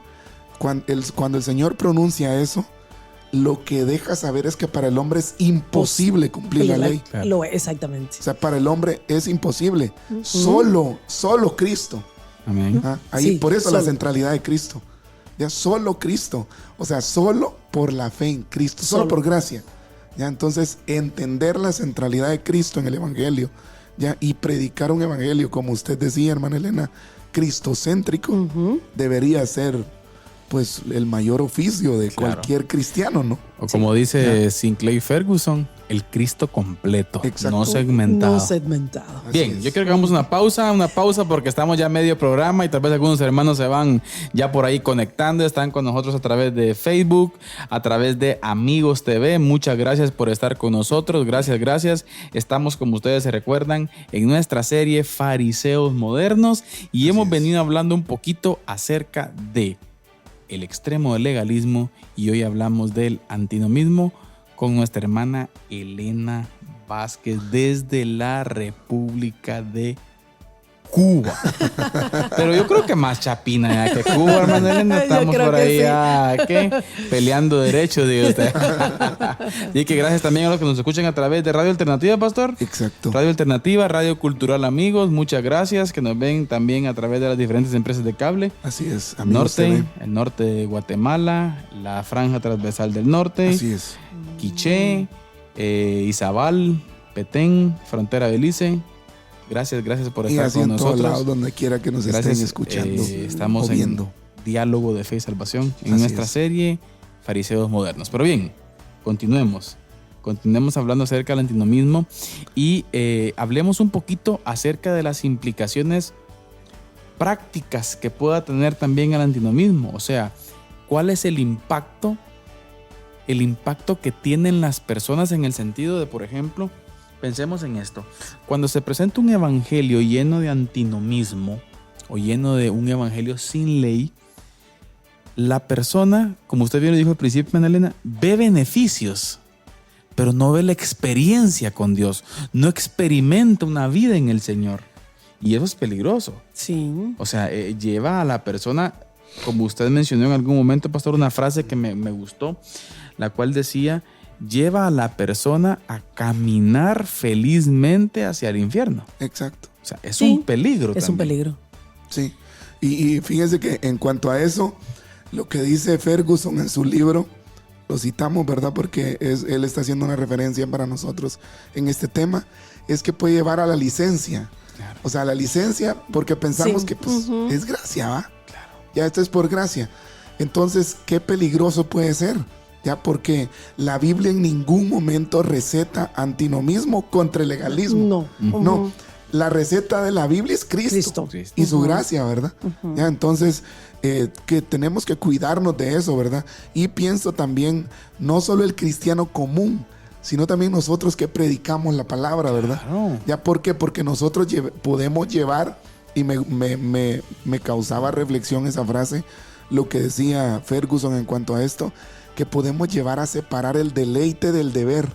Cuando el Señor pronuncia eso, lo que deja saber es que para el hombre es imposible cumplir la ley. Claro. Lo es, exactamente. O sea, para el hombre es imposible. Solo Cristo. Amén. Ahí, Sí, por eso la solo. centralidad de Cristo. Ya solo Cristo. O sea, solo por la fe en Cristo, solo por gracia. Ya, entonces, entender la centralidad de Cristo en el Evangelio, ya, y predicar un Evangelio, como usted decía, hermana Elena, cristocéntrico, debería ser, pues, el mayor oficio de Claro. cualquier cristiano, ¿no? O como dice Sinclair Ferguson, el Cristo completo, Exacto. no segmentado. No segmentado. Bien, es. yo quiero que hagamos una pausa porque estamos ya a medio programa y tal vez algunos hermanos se van ya por ahí conectando, están con nosotros a través de Facebook, a través de Amigos TV. Muchas gracias por estar con nosotros, gracias. Estamos, como ustedes se recuerdan, en nuestra serie Fariseos Modernos y hemos venido hablando un poquito acerca de el extremo del legalismo y hoy hablamos del antinomismo con nuestra hermana Elena Vázquez desde la República de Cuba. Pero yo creo que más chapina ya que Cuba, hermana Elena. Yo Estamos creo por que ahí sí. ya, ¿qué? Peleando derechos, digo usted. Y que gracias también a los que nos escuchan a través de Radio Alternativa, Pastor. Exacto. Radio Alternativa, Radio Cultural Amigos, muchas gracias, que nos ven también a través de las diferentes empresas de cable. Así es. Amigos Norte, TV. el norte de Guatemala, la franja transversal del norte, Así es. Quiché, Izabal, Petén, frontera Belice. Gracias por Y estar así con en todos nosotros. lados, donde quiera que nos Gracias, estén escuchando estamos o viendo. en Diálogo de Fe y Salvación en Así nuestra es. serie Fariseos Modernos. Pero bien, continuemos hablando acerca del antinomismo y hablemos un poquito acerca de las implicaciones prácticas que pueda tener también el antinomismo. O sea, ¿cuál es el impacto que tienen las personas en el sentido de, por ejemplo, pensemos en esto. Cuando se presenta un evangelio lleno de antinomismo o lleno de un evangelio sin ley, la persona, como usted bien lo dijo al principio, Ana Elena, ve beneficios, pero no ve la experiencia con Dios, no experimenta una vida en el Señor. Y eso es peligroso. Sí. O sea, lleva a la persona, como usted mencionó en algún momento, pastor, una frase que me gustó, la cual decía, lleva a la persona a caminar felizmente hacia el infierno. Exacto. O sea, es Sí, un peligro. Es un peligro. Sí. Y fíjense que en cuanto a eso, lo que dice Ferguson en su libro, lo citamos, ¿verdad? Porque él está haciendo una referencia para nosotros en este tema, es que puede llevar a la licencia. Claro. O sea, la licencia, porque pensamos Sí. que pues, es gracia, ¿va? Claro. Ya esto es por gracia. Entonces, qué peligroso puede ser. Ya, porque la Biblia en ningún momento receta antinomismo contra el legalismo. No. No, la receta de la Biblia es Cristo. Y su gracia, ¿verdad? Ya, entonces, que tenemos que cuidarnos de eso, ¿verdad? Y pienso también, no solo el cristiano común, sino también nosotros que predicamos la palabra, ¿verdad? Claro. ¿Ya por qué? Porque nosotros podemos llevar, y me causaba reflexión esa frase, lo que decía Ferguson en cuanto a esto, que podemos llevar a separar el deleite del deber.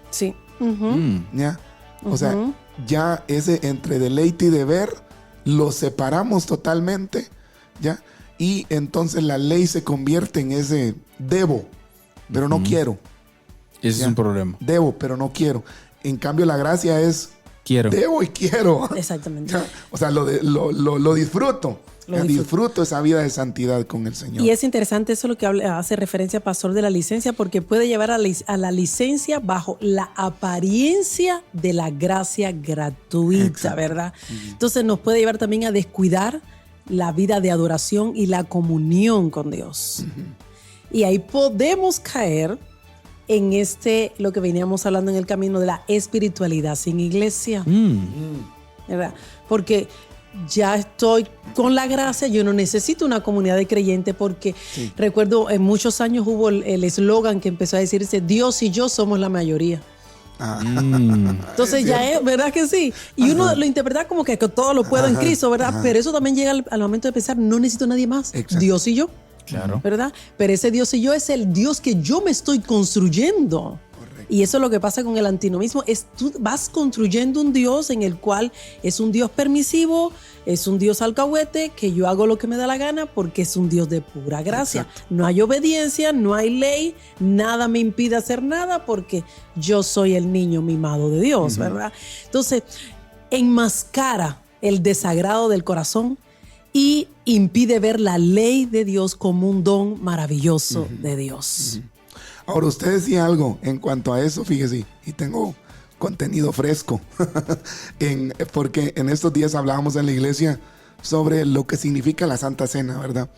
Sí. ¿Ya? O sea, ya ese entre deleite y deber lo separamos totalmente, ¿ya? Y entonces la ley se convierte en ese debo, pero no quiero. Ese Ya. es un problema. Debo, pero no quiero. En cambio, la gracia es Quiero. debo y quiero. Exactamente. Ya. O sea, lo disfruto. Lo Ya, disfruto. disfruto esa vida de santidad con el Señor. Y es interesante eso lo que hace referencia Pastor de la licencia, porque puede llevar a la licencia bajo la apariencia de la gracia gratuita, Exacto. ¿verdad? Entonces nos puede llevar también a descuidar la vida de adoración y la comunión con Dios. Y ahí podemos caer en lo que veníamos hablando en el camino de la espiritualidad sin iglesia. ¿Verdad? Porque ya estoy con la gracia, yo no necesito una comunidad de creyentes porque recuerdo en muchos años hubo el eslogan que empezó a decirse Dios y yo somos la mayoría. Entonces ya es, ¿verdad que sí? Y uno lo interpreta como que todo lo puedo en Cristo, ¿verdad? Pero eso también llega al momento de pensar, no necesito a nadie más, Exacto. Dios y yo. Claro. ¿Verdad? Pero ese Dios y yo es el Dios que yo me estoy construyendo. Correcto. Y eso es lo que pasa con el antinomismo, es tú vas construyendo un Dios en el cual es un Dios permisivo, es un Dios alcahuete, que yo hago lo que me da la gana porque es un Dios de pura gracia. Exacto. No hay obediencia, no hay ley, nada me impide hacer nada porque yo soy el niño mimado de Dios, ¿verdad? Entonces, enmascara el desagrado del corazón y impide ver la ley de Dios como un don maravilloso de Dios. Ahora, usted decía algo en cuanto a eso, fíjese, y tengo contenido fresco, porque en estos días hablábamos en la iglesia sobre lo que significa la Santa Cena, ¿verdad?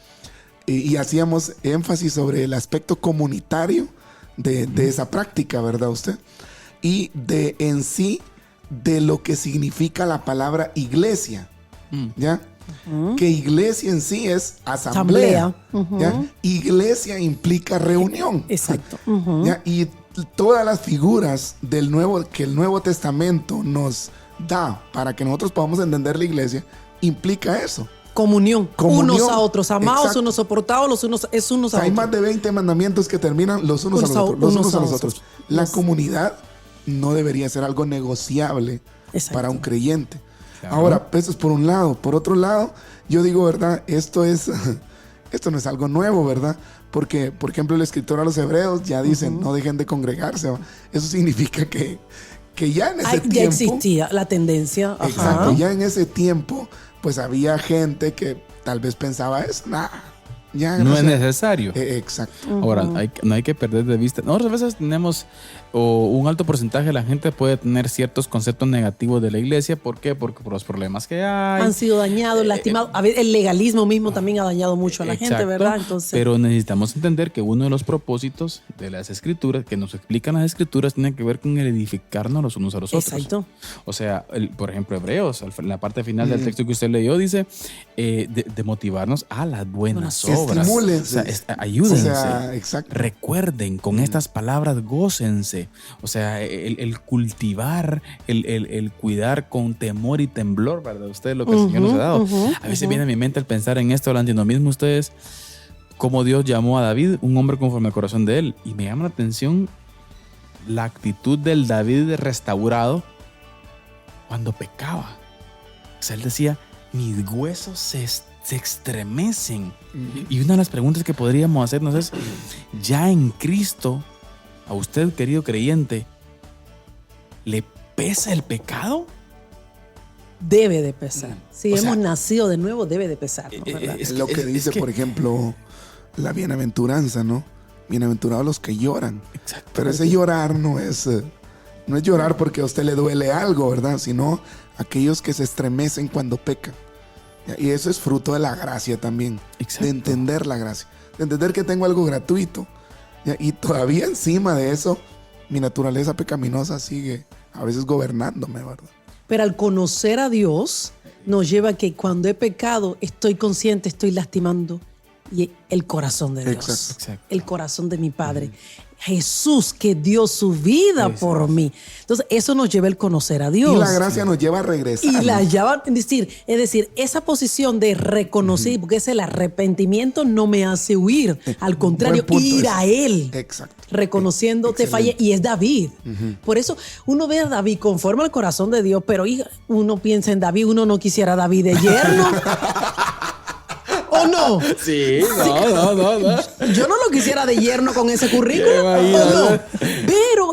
Y hacíamos énfasis sobre el aspecto comunitario de esa práctica, ¿verdad usted? Y de en sí, de lo que significa la palabra iglesia, ¿ya? Que iglesia en sí es asamblea. ¿Ya? Iglesia implica reunión. Exacto. ¿Ya? Y todas las figuras que el Nuevo Testamento nos da para que nosotros podamos entender la iglesia, implica eso. Comunión. Unos a otros, amados, Exacto. unos soportados, los unos es unos a Hay otros. más de 20 mandamientos que terminan los unos a los otros. Los unos a los otros. La comunidad no debería ser algo negociable para un creyente. Claro. Ahora, eso es por un lado. Por otro lado, yo digo, ¿verdad? Esto no es algo nuevo, ¿verdad? Porque, por ejemplo, el escritor a los hebreos ya dicen, no dejen de congregarse. Eso significa que ya en ese tiempo... Ya existía la tendencia. Ajá. Exacto, ya en ese tiempo, pues había gente que tal vez pensaba eso. Ya no es necesario. Exacto. Ahora, no hay que perder de vista. Nosotros a veces tenemos un alto porcentaje de la gente puede tener ciertos conceptos negativos de la iglesia. ¿Por qué? Porque por los problemas que hay. Han sido dañados, lastimados. A ver, el legalismo mismo también ha dañado mucho a la gente, ¿verdad? Entonces, pero necesitamos entender que uno de los propósitos de las escrituras, que nos explican las escrituras, tiene que ver con el edificarnos los unos a los otros. Exacto. O sea, por ejemplo, Hebreos, la parte final del texto que usted leyó, dice de motivarnos a las buenas obras. Estimúlense. O sea, ayúdense. O sea, exacto. Recuerden, con estas palabras gócense. O sea, el cultivar, el cuidar con temor y temblor, ¿verdad? Ustedes lo que el Señor nos ha dado. A veces viene a mi mente el pensar en esto, el antinomismo, ustedes, cómo Dios llamó a David, un hombre conforme al corazón de él. Y me llama la atención la actitud del David restaurado cuando pecaba. O sea, él decía, mis huesos se estremecen. Y una de las preguntas que podríamos hacernos es, ya en Cristo, a usted, querido creyente, ¿le pesa el pecado? Debe de pesar. Si hemos nacido de nuevo, debe de pesar, ¿no? Es lo que dice, por ejemplo, la bienaventuranza, ¿no? Bienaventurados los que lloran. Exacto. Pero ese llorar no es llorar porque a usted le duele algo, ¿verdad? Sino aquellos que se estremecen cuando pecan. Y eso es fruto de la gracia también. Exacto. De entender la gracia. De entender que tengo algo gratuito. Y todavía encima de eso, mi naturaleza pecaminosa sigue a veces gobernándome, ¿verdad? Pero al conocer a Dios, nos lleva a que cuando he pecado, estoy consciente, estoy lastimando el corazón de Dios. Exacto. El corazón de mi Padre. Jesús, que dio su vida por mí. Entonces, eso nos lleva el conocer a Dios. Y la gracia nos lleva a regresar. Y la lleva, es decir, esa posición de reconocer, porque es el arrepentimiento, no me hace huir. Al contrario, ir a Él. Exacto. Reconociendo, te fallé. Y es David. Por eso uno ve a David conforme al corazón de Dios, pero uno piensa en David, uno no quisiera a David de yerno. ¿O no? Sí, no. Yo no lo quisiera de yerno con ese currículum. ¿O no? Pero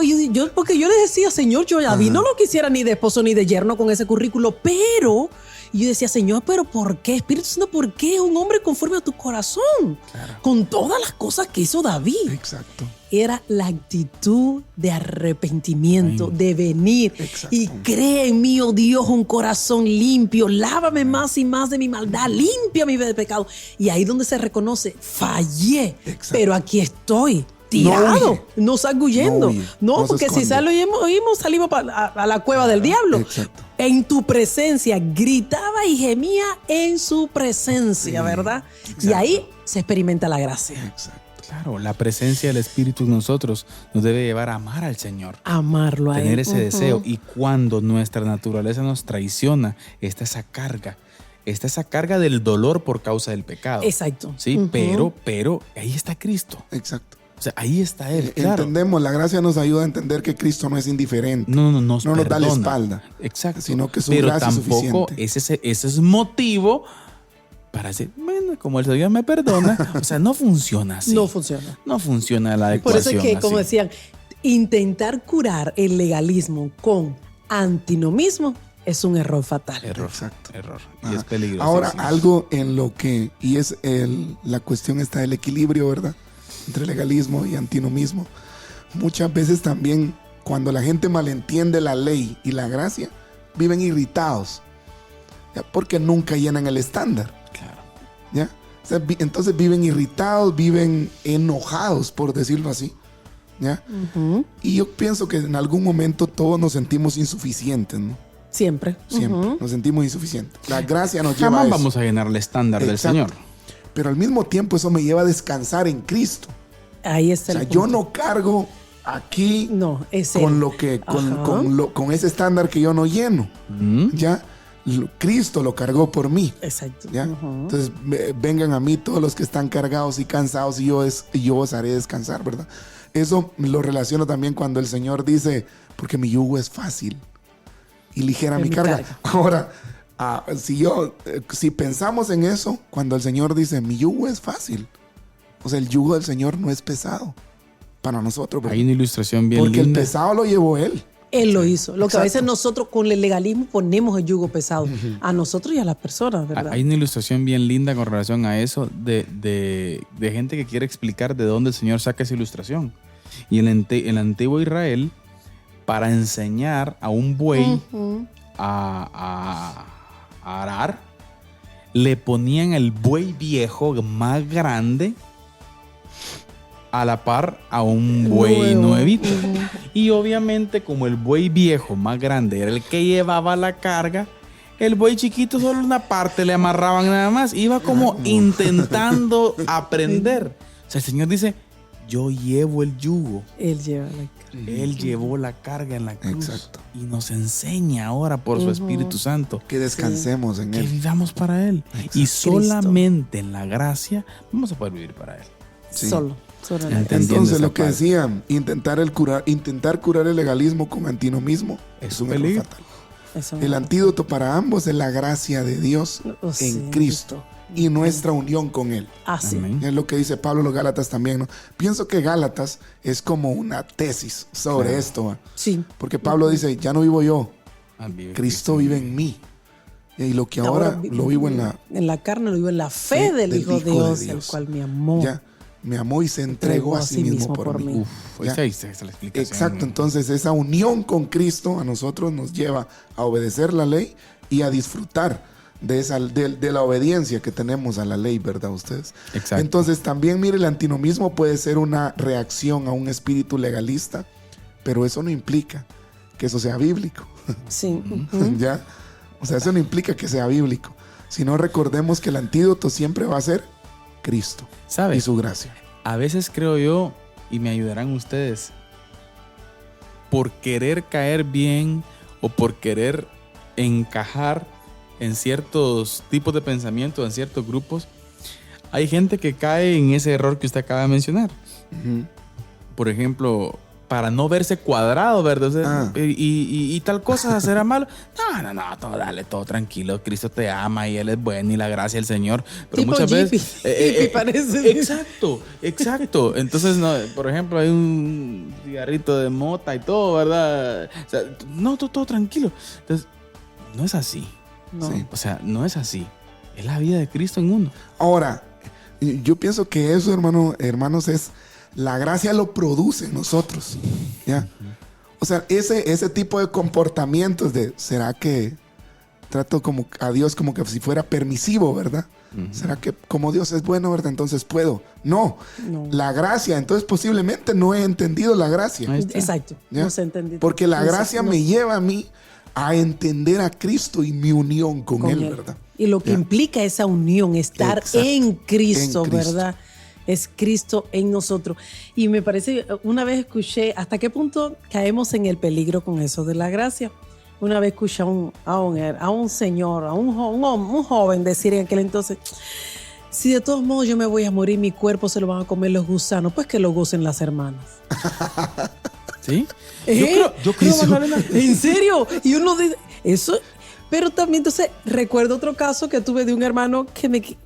porque yo le decía, Señor, yo a David no lo quisiera ni de esposo ni de yerno con ese currículo, pero yo decía, Señor, ¿pero por qué? Espíritu Santo, ¿por qué? Un hombre conforme a tu corazón. Claro. Con todas las cosas que hizo David. Exacto. Era la actitud de arrepentimiento, de venir. Exacto. Y cree en mí, oh Dios, un corazón limpio. Lávame más y más de mi maldad. Limpia mi vida de pecado. Y ahí donde se reconoce, fallé, pero aquí estoy. Tirado, no salgo huyendo. No, porque si huimos, salimos a la cueva del diablo. Exacto. En tu presencia, gritaba y gemía en su presencia, ¿verdad? Exacto. Y ahí se experimenta la gracia. Exacto. Claro, la presencia del Espíritu en nosotros nos debe llevar a amar al Señor. Amarlo a Él. Tener ese deseo. Y cuando nuestra naturaleza nos traiciona, está esa carga del dolor por causa del pecado. Exacto. Sí, pero ahí está Cristo. Exacto. O sea, ahí está Él, claro. Entendemos, la gracia nos ayuda a entender que Cristo no es indiferente. No nos da la perdona. espalda. Exacto. Sino que su pero gracia es tampoco suficiente. ese es motivo para decir, bueno, como el Señor me perdona. O sea, no funciona así. No funciona. No funciona la Por ecuación eso es que, como así. decían, intentar curar el legalismo con antinomismo es un error fatal. Error. Exacto. Error. Y Ajá. es peligroso. Ahora, algo en lo que, y es la cuestión está del equilibrio, ¿verdad? Entre legalismo y antinomismo. Muchas veces también, cuando la gente malentiende la ley y la gracia, viven irritados, ¿ya? Porque nunca llenan el estándar. Claro. ¿Ya? O sea, entonces viven irritados, viven enojados, por decirlo así. ¿Ya? Ujú. Y yo pienso que en algún momento todos nos sentimos insuficientes, ¿no? Siempre. Siempre Ujú. nos sentimos insuficientes. La gracia nos lleva a Jamás eso. vamos a llenar el estándar del Exacto. Señor. Pero al mismo tiempo eso me lleva a descansar en Cristo. Ahí O está sea, el yo punto. no cargo aquí No, es con él. lo que Ajá. con ese estándar que yo no lleno. Ya Cristo lo cargó por mí. Exacto. ¿Ya? Ujú. Entonces vengan a mí todos los que están cargados y cansados y yo os haré descansar, ¿verdad? Eso lo relaciono también cuando el Señor dice, porque mi yugo es fácil y ligera Es mi mi carga. carga. Ahora, si pensamos en eso, cuando el Señor dice, mi yugo es fácil, o sea, el yugo del Señor no es pesado para nosotros, ¿verdad? Hay una ilustración bien Porque el linda. pesado lo llevó Él. Él lo hizo. Lo que a veces Exacto. nosotros con el legalismo ponemos el yugo pesado a nosotros y a las personas, ¿verdad? Hay una ilustración bien linda con relación a eso de gente que quiere explicar de dónde el Señor saca esa ilustración. Y en el antiguo Israel, para enseñar a un buey Ujú. a arar, le ponían el buey viejo más grande a la par a un buey Nuevo. nuevito. Ujú. Y obviamente, como el buey viejo más grande era el que llevaba la carga, el buey chiquito solo una parte le amarraban nada más. Iba como intentando aprender. O sea, el Señor dice, yo llevo el yugo. Él lleva la carga. Él llevó la carga en la cruz. Exacto. Y nos enseña ahora por su Espíritu Santo Que descansemos en que Él. vivamos para Él. Y solamente en la gracia vamos a poder vivir para Él. Sí. Solo en la- Entendiendo Entonces, esa lo que parte. decían, intentar curar el legalismo con antinomismo Es es un un error peligro. fatal. Eso El no- antídoto para ambos es la gracia de Dios Oh, sí, en Cristo y nuestra unión con Él. Así. Amén. Es lo que dice Pablo a los Gálatas también, ¿no? Pienso que Gálatas es como una tesis sobre esto, ¿va? Sí. Porque Pablo dice, ya no vivo yo, Ah, vive Cristo vive en mí. Y lo que ahora lo vivo en la carne, lo vivo en la fe del Hijo de Dios, el Dios. cual me amó. ya me amó y se entregó a sí mismo por mí. Uf, Ya. ahí está la explicación. Exacto, entonces esa unión con Cristo a nosotros nos lleva a obedecer la ley y a disfrutar de la obediencia que tenemos a la ley, ¿verdad ustedes? Exacto. Entonces también, mire, el antinomismo puede ser una reacción a un espíritu legalista, pero eso no implica que eso sea bíblico. Sí. Ujú. ¿Ya? O sea, eso no implica que sea bíblico, sino recordemos que el antídoto siempre va a ser Cristo y ¿Sabes? su gracia. A veces creo yo, y me ayudarán ustedes, por querer caer bien o por querer encajar en ciertos tipos de pensamiento, en ciertos grupos, hay gente que cae en ese error que usted acaba de mencionar. Ujú. Por ejemplo, para no verse cuadrado, ¿verdad? O sea, y tal cosa será malo. No, todo, dale, todo tranquilo. Cristo te ama y Él es bueno y la gracia del Señor. Pero Tipo muchas hippie. veces. Hippie parece. Exacto. Entonces, no, por ejemplo, hay un cigarrito de mota y todo, ¿verdad? O sea, no, todo tranquilo. Entonces, no es así. No. Sí. O sea, no es así. Es la vida de Cristo en uno. Ahora, yo pienso que eso, hermanos, es la gracia lo produce en nosotros. ¿Ya? O sea, ese tipo de comportamientos ¿será que trato como a Dios como que si fuera permisivo, ¿verdad? ¿Será que como Dios es bueno, ¿verdad? Entonces puedo. No, No. la gracia, entonces posiblemente no he entendido la gracia. Ahí está. Exacto. ¿Ya? No se entendió. Porque la No se- gracia no me se- lleva a mí a entender a Cristo y mi unión con con Él, Él. ¿verdad? Y lo que Ya. implica esa unión, estar Exacto. en Cristo, En Cristo. ¿verdad? Es Cristo en nosotros. Y me parece, una vez escuché, ¿hasta qué punto caemos en el peligro con eso de la gracia? Una vez escuché a un señor, un joven decir en aquel entonces, si de todos modos yo me voy a morir, mi cuerpo se lo van a comer los gusanos, pues que lo gocen las hermanas. ¿Sí? Yo creo, Magdalena. ¿En serio? Y uno dice, eso... Pero también, entonces, recuerdo otro caso que tuve de un hermano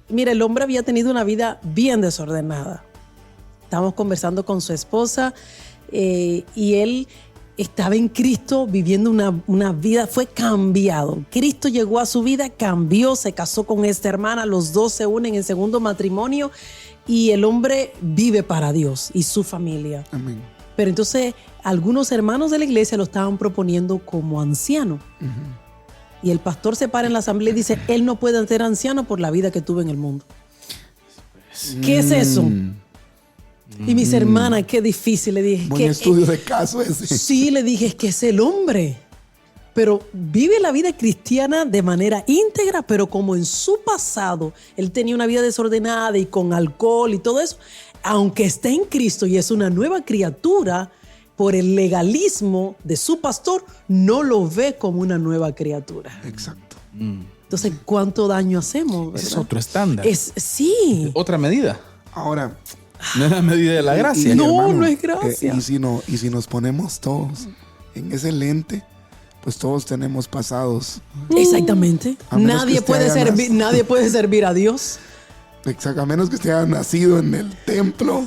mira, el hombre había tenido una vida bien desordenada. Estábamos conversando con su esposa y él estaba en Cristo viviendo una vida, fue cambiado. Cristo llegó a su vida, cambió, se casó con esta hermana, los dos se unen en segundo matrimonio y el hombre vive para Dios y su familia. Amén. Pero entonces, algunos hermanos de la iglesia lo estaban proponiendo como anciano. Y el pastor se para en la asamblea y dice, él no puede ser anciano por la vida que tuvo en el mundo. ¿Qué es eso? Y mis hermanas, qué difícil. Le dije, Buen estudio de caso ese. Sí, le dije, es que es el hombre. Pero vive la vida cristiana de manera íntegra, pero como en su pasado él tenía una vida desordenada y con alcohol y todo eso, aunque está en Cristo y es una nueva criatura, por el legalismo de su pastor, no lo ve como una nueva criatura. Exacto. Entonces, ¿cuánto daño hacemos? Ese es ¿verdad? otro estándar. Sí. Otra medida. Ahora, No es la medida de la gracia. No, no es gracia. Y si nos ponemos todos en ese lente, pues todos tenemos pasados. Exactamente. A menos Nadie que usted puede, haya nadie puede servir a Dios. Exacto, a menos que usted haya nacido en el templo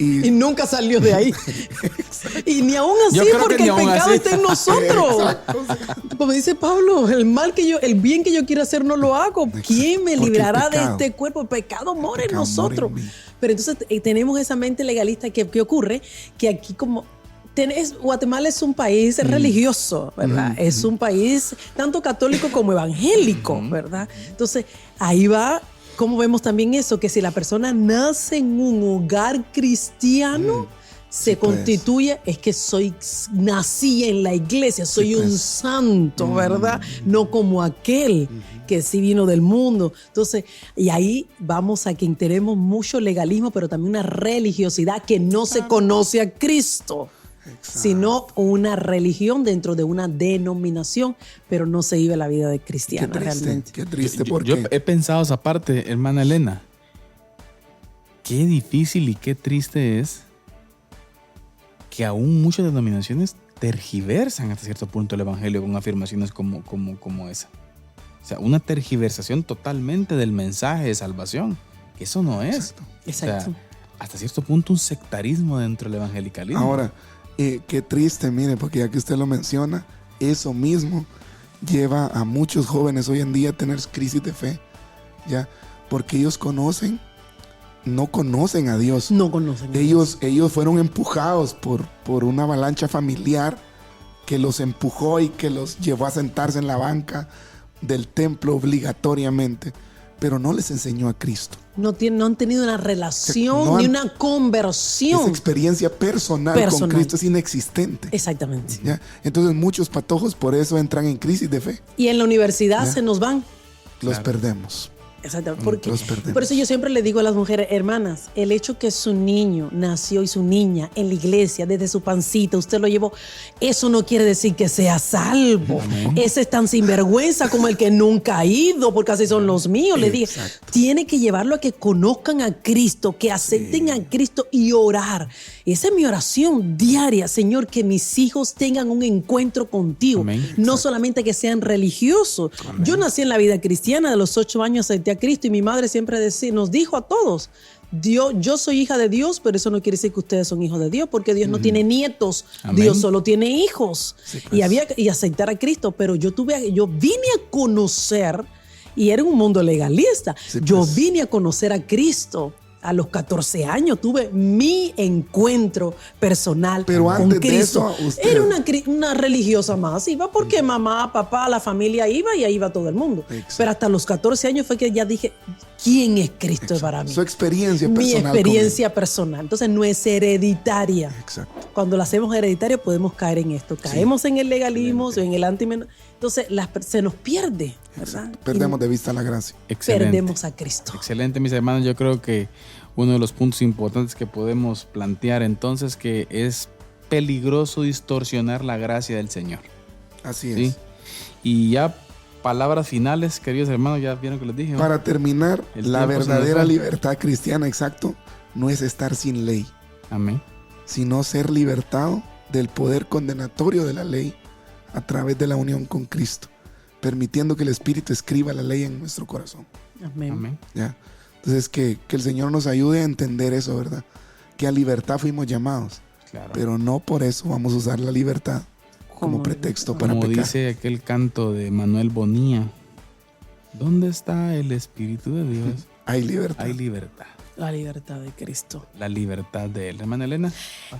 Y nunca salió de ahí. Y ni aún así, Yo creo porque que ni el aún pecado así. está en nosotros. Como dice Pablo, el bien que yo quiero hacer no lo hago. ¿Quién me Porque el librará de pecado- este cuerpo? El pecado mora en pecado nosotros. mora en mí. Pero entonces tenemos esa mente legalista que ocurre, que aquí como... Guatemala es un país religioso, ¿verdad? Es un país tanto católico como evangélico, ¿verdad? Entonces, ahí va, como vemos también eso, que si la persona nace en un hogar cristiano, se Sí, pues. constituye, es que nací en la iglesia, soy un pues. santo, ¿verdad? No como aquel que sí vino del mundo. Entonces, y ahí vamos a que tenemos mucho legalismo, pero también una religiosidad que no se conoce a Cristo. Sino una religión dentro de una denominación, pero no se vive la vida de cristiana realmente. Qué triste, Yo porque he pensado esa parte, hermana Elena. Qué difícil y qué triste es que aún muchas denominaciones tergiversan hasta cierto punto el evangelio con afirmaciones como esa. O sea, una tergiversación totalmente del mensaje de salvación. Que eso no es. Exacto. Exacto. O sea, hasta cierto punto un sectarismo dentro del evangelicalismo. ahora, qué triste, mire, porque ya que usted lo menciona, eso mismo lleva a muchos jóvenes hoy en día a tener crisis de fe, ¿ya? Porque ellos no conocen a Dios. No conocen. Ellos fueron empujados por una avalancha familiar que los empujó y que los llevó a sentarse en la banca del templo obligatoriamente, pero no les enseñó a Cristo. No han tenido una relación No ni han- una conversión. Esa experiencia personal con Cristo es inexistente. Exactamente. ¿Ya? Entonces muchos patojos por eso entran en crisis de fe. Y en la universidad Ya. se nos van. Los perdemos. Exactamente. Porque, Los perdemos. por eso yo siempre le digo a las mujeres, hermanas, el hecho que su niño nació y su niña en la iglesia, desde su pancita, usted lo llevó, eso no quiere decir que sea salvo. Ese es tan sinvergüenza como el que nunca ha ido, porque así son los míos. Le dije, Exacto. tiene que llevarlo a que conozcan a Cristo, que acepten a Cristo y orar. Esa es mi oración diaria, Señor, que mis hijos tengan un encuentro contigo. Amén. No solamente que sean religiosos. Yo nací en la vida cristiana, de los 8 años acepté a Cristo y mi madre siempre nos dijo a todos, yo soy hija de Dios, pero eso no quiere decir que ustedes son hijos de Dios, porque Dios no tiene nietos, Amén. Dios solo tiene hijos. Sí, pues. Y aceptar a Cristo, pero yo vine a conocer, y era un mundo legalista, Sí, yo pues. vine a conocer a Cristo. A los 14 años tuve mi encuentro personal Pero con antes de Cristo. eso, usted- Era una religiosa más. Iba porque mamá, papá, la familia iba y ahí iba todo el mundo. Exacto. Pero hasta los 14 años fue que ya dije, ¿quién es Cristo para mí? Su experiencia Mi personal. experiencia personal. Entonces no es hereditaria. con él. Exacto. Cuando la hacemos hereditaria podemos caer en esto. Caemos en el legalismo, en el entonces se nos pierde, ¿verdad? Perdemos de vista la gracia. Y Excelente. perdemos a Cristo. Excelente, mis hermanos. Yo creo que uno de los puntos importantes que podemos plantear entonces que es peligroso distorsionar la gracia del Señor. Así es. ¿Sí? Y ya palabras finales, queridos hermanos, ya vieron que les dije. Para terminar, El la tiempo se nos verdadera fue. libertad cristiana, exacto, no es estar sin ley, Amén. sino ser libertado del poder condenatorio de la ley a través de la unión con Cristo, permitiendo que el Espíritu escriba la ley en nuestro corazón. Amén. Amén. ¿Ya? Entonces, que el Señor nos ayude a entender eso, ¿verdad? Que a libertad fuimos llamados, Claro. pero no por eso vamos a usar la libertad como Como pretexto para Como pecar. dice aquel canto de Manuel Bonilla, ¿dónde está el Espíritu de Dios? Hay libertad. Hay libertad. La libertad de Cristo. La libertad de Él. Hermana Elena.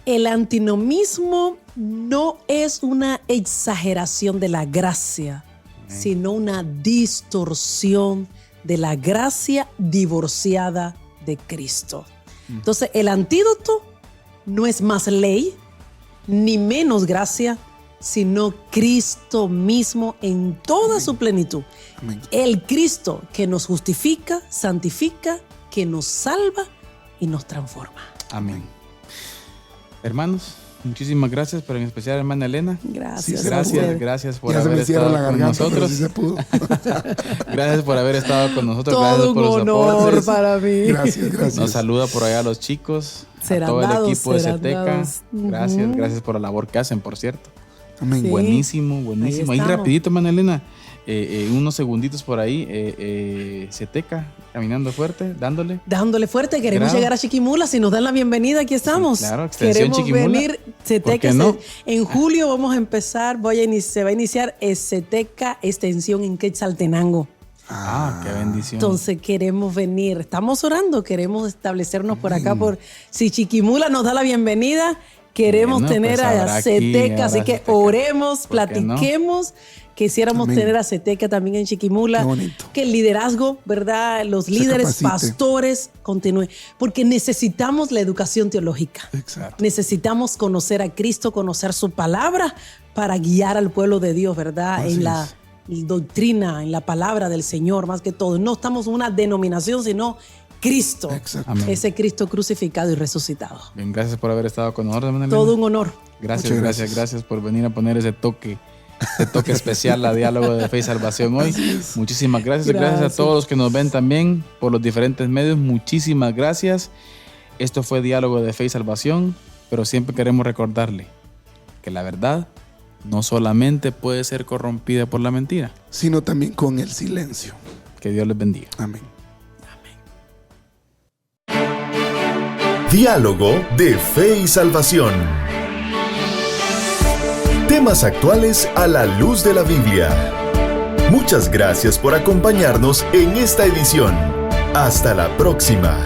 El antinomismo no es una exageración de la gracia, sino una distorsión de la gracia divorciada de Cristo. Entonces, el antídoto no es más ley, ni menos gracia, sino Cristo mismo en toda su plenitud. Amén. El Cristo que nos justifica, santifica, que nos salva y nos transforma. Amén. Hermanos, muchísimas gracias, pero en especial hermana Elena. Gracias. Sí, a Gracias, ustedes. gracias por Ya se haber me cierra estado la con garganta, pero nosotros. sí se pudo. Gracias por haber estado con nosotros. Gracias Todo un por los honor aportes. para mí. Gracias, gracias. Nos saluda por allá a los chicos, Serán a todo el dados, equipo de serán Ceteca. dados. Gracias, Ujú. gracias por la labor que hacen, por cierto. Amén. Sí. Buenísimo, buenísimo. Ahí estamos. rapidito, hermana Elena, unos segunditos por ahí, Ceteca, caminando fuerte, dándole. Dándole fuerte, queremos Claro. llegar a Chiquimula. Si nos dan la bienvenida, aquí estamos. Sí, claro, extensión queremos Chiquimula. venir. Ceteca, ¿Por qué no? en julio vamos a empezar, se va a iniciar Ceteca Extensión en Quetzaltenango. Ah, qué bendición. Entonces queremos venir, estamos orando, queremos establecernos por acá, si Chiquimula nos da la bienvenida, queremos Bueno, tener pues habrá a aquí, Ceteca, así habrá que Ceteca. oremos, ¿Por qué no? platiquemos. Quisiéramos Amén. tener a Ceteca también en Chiquimula. Qué bonito. Que el liderazgo, ¿verdad? Los líderes, capacite. pastores, continúen. Porque necesitamos la educación teológica. Exacto. Necesitamos conocer a Cristo, conocer su palabra para guiar al pueblo de Dios, ¿verdad? Así En la es. doctrina, en la palabra del Señor, más que todo. No estamos en una denominación, sino Cristo. Exacto. Amén. Ese Cristo crucificado y resucitado. Bien, gracias por haber estado con nosotros, hermana Elena. Todo un honor. Gracias, Muchas gracias, gracias. gracias por venir a poner ese toque especial a Diálogo de Fe y Salvación hoy. Muchísimas gracias. Gracias a Gracias. todos los que nos ven también por los diferentes medios. Muchísimas gracias. Esto fue Diálogo de Fe y Salvación, pero siempre queremos recordarle que la verdad no solamente puede ser corrompida por la mentira. Sino también con el silencio. Que Dios les bendiga. Amén. Diálogo de Fe y Salvación. Temas actuales a la luz de la Biblia. Muchas gracias por acompañarnos en esta edición. Hasta la próxima.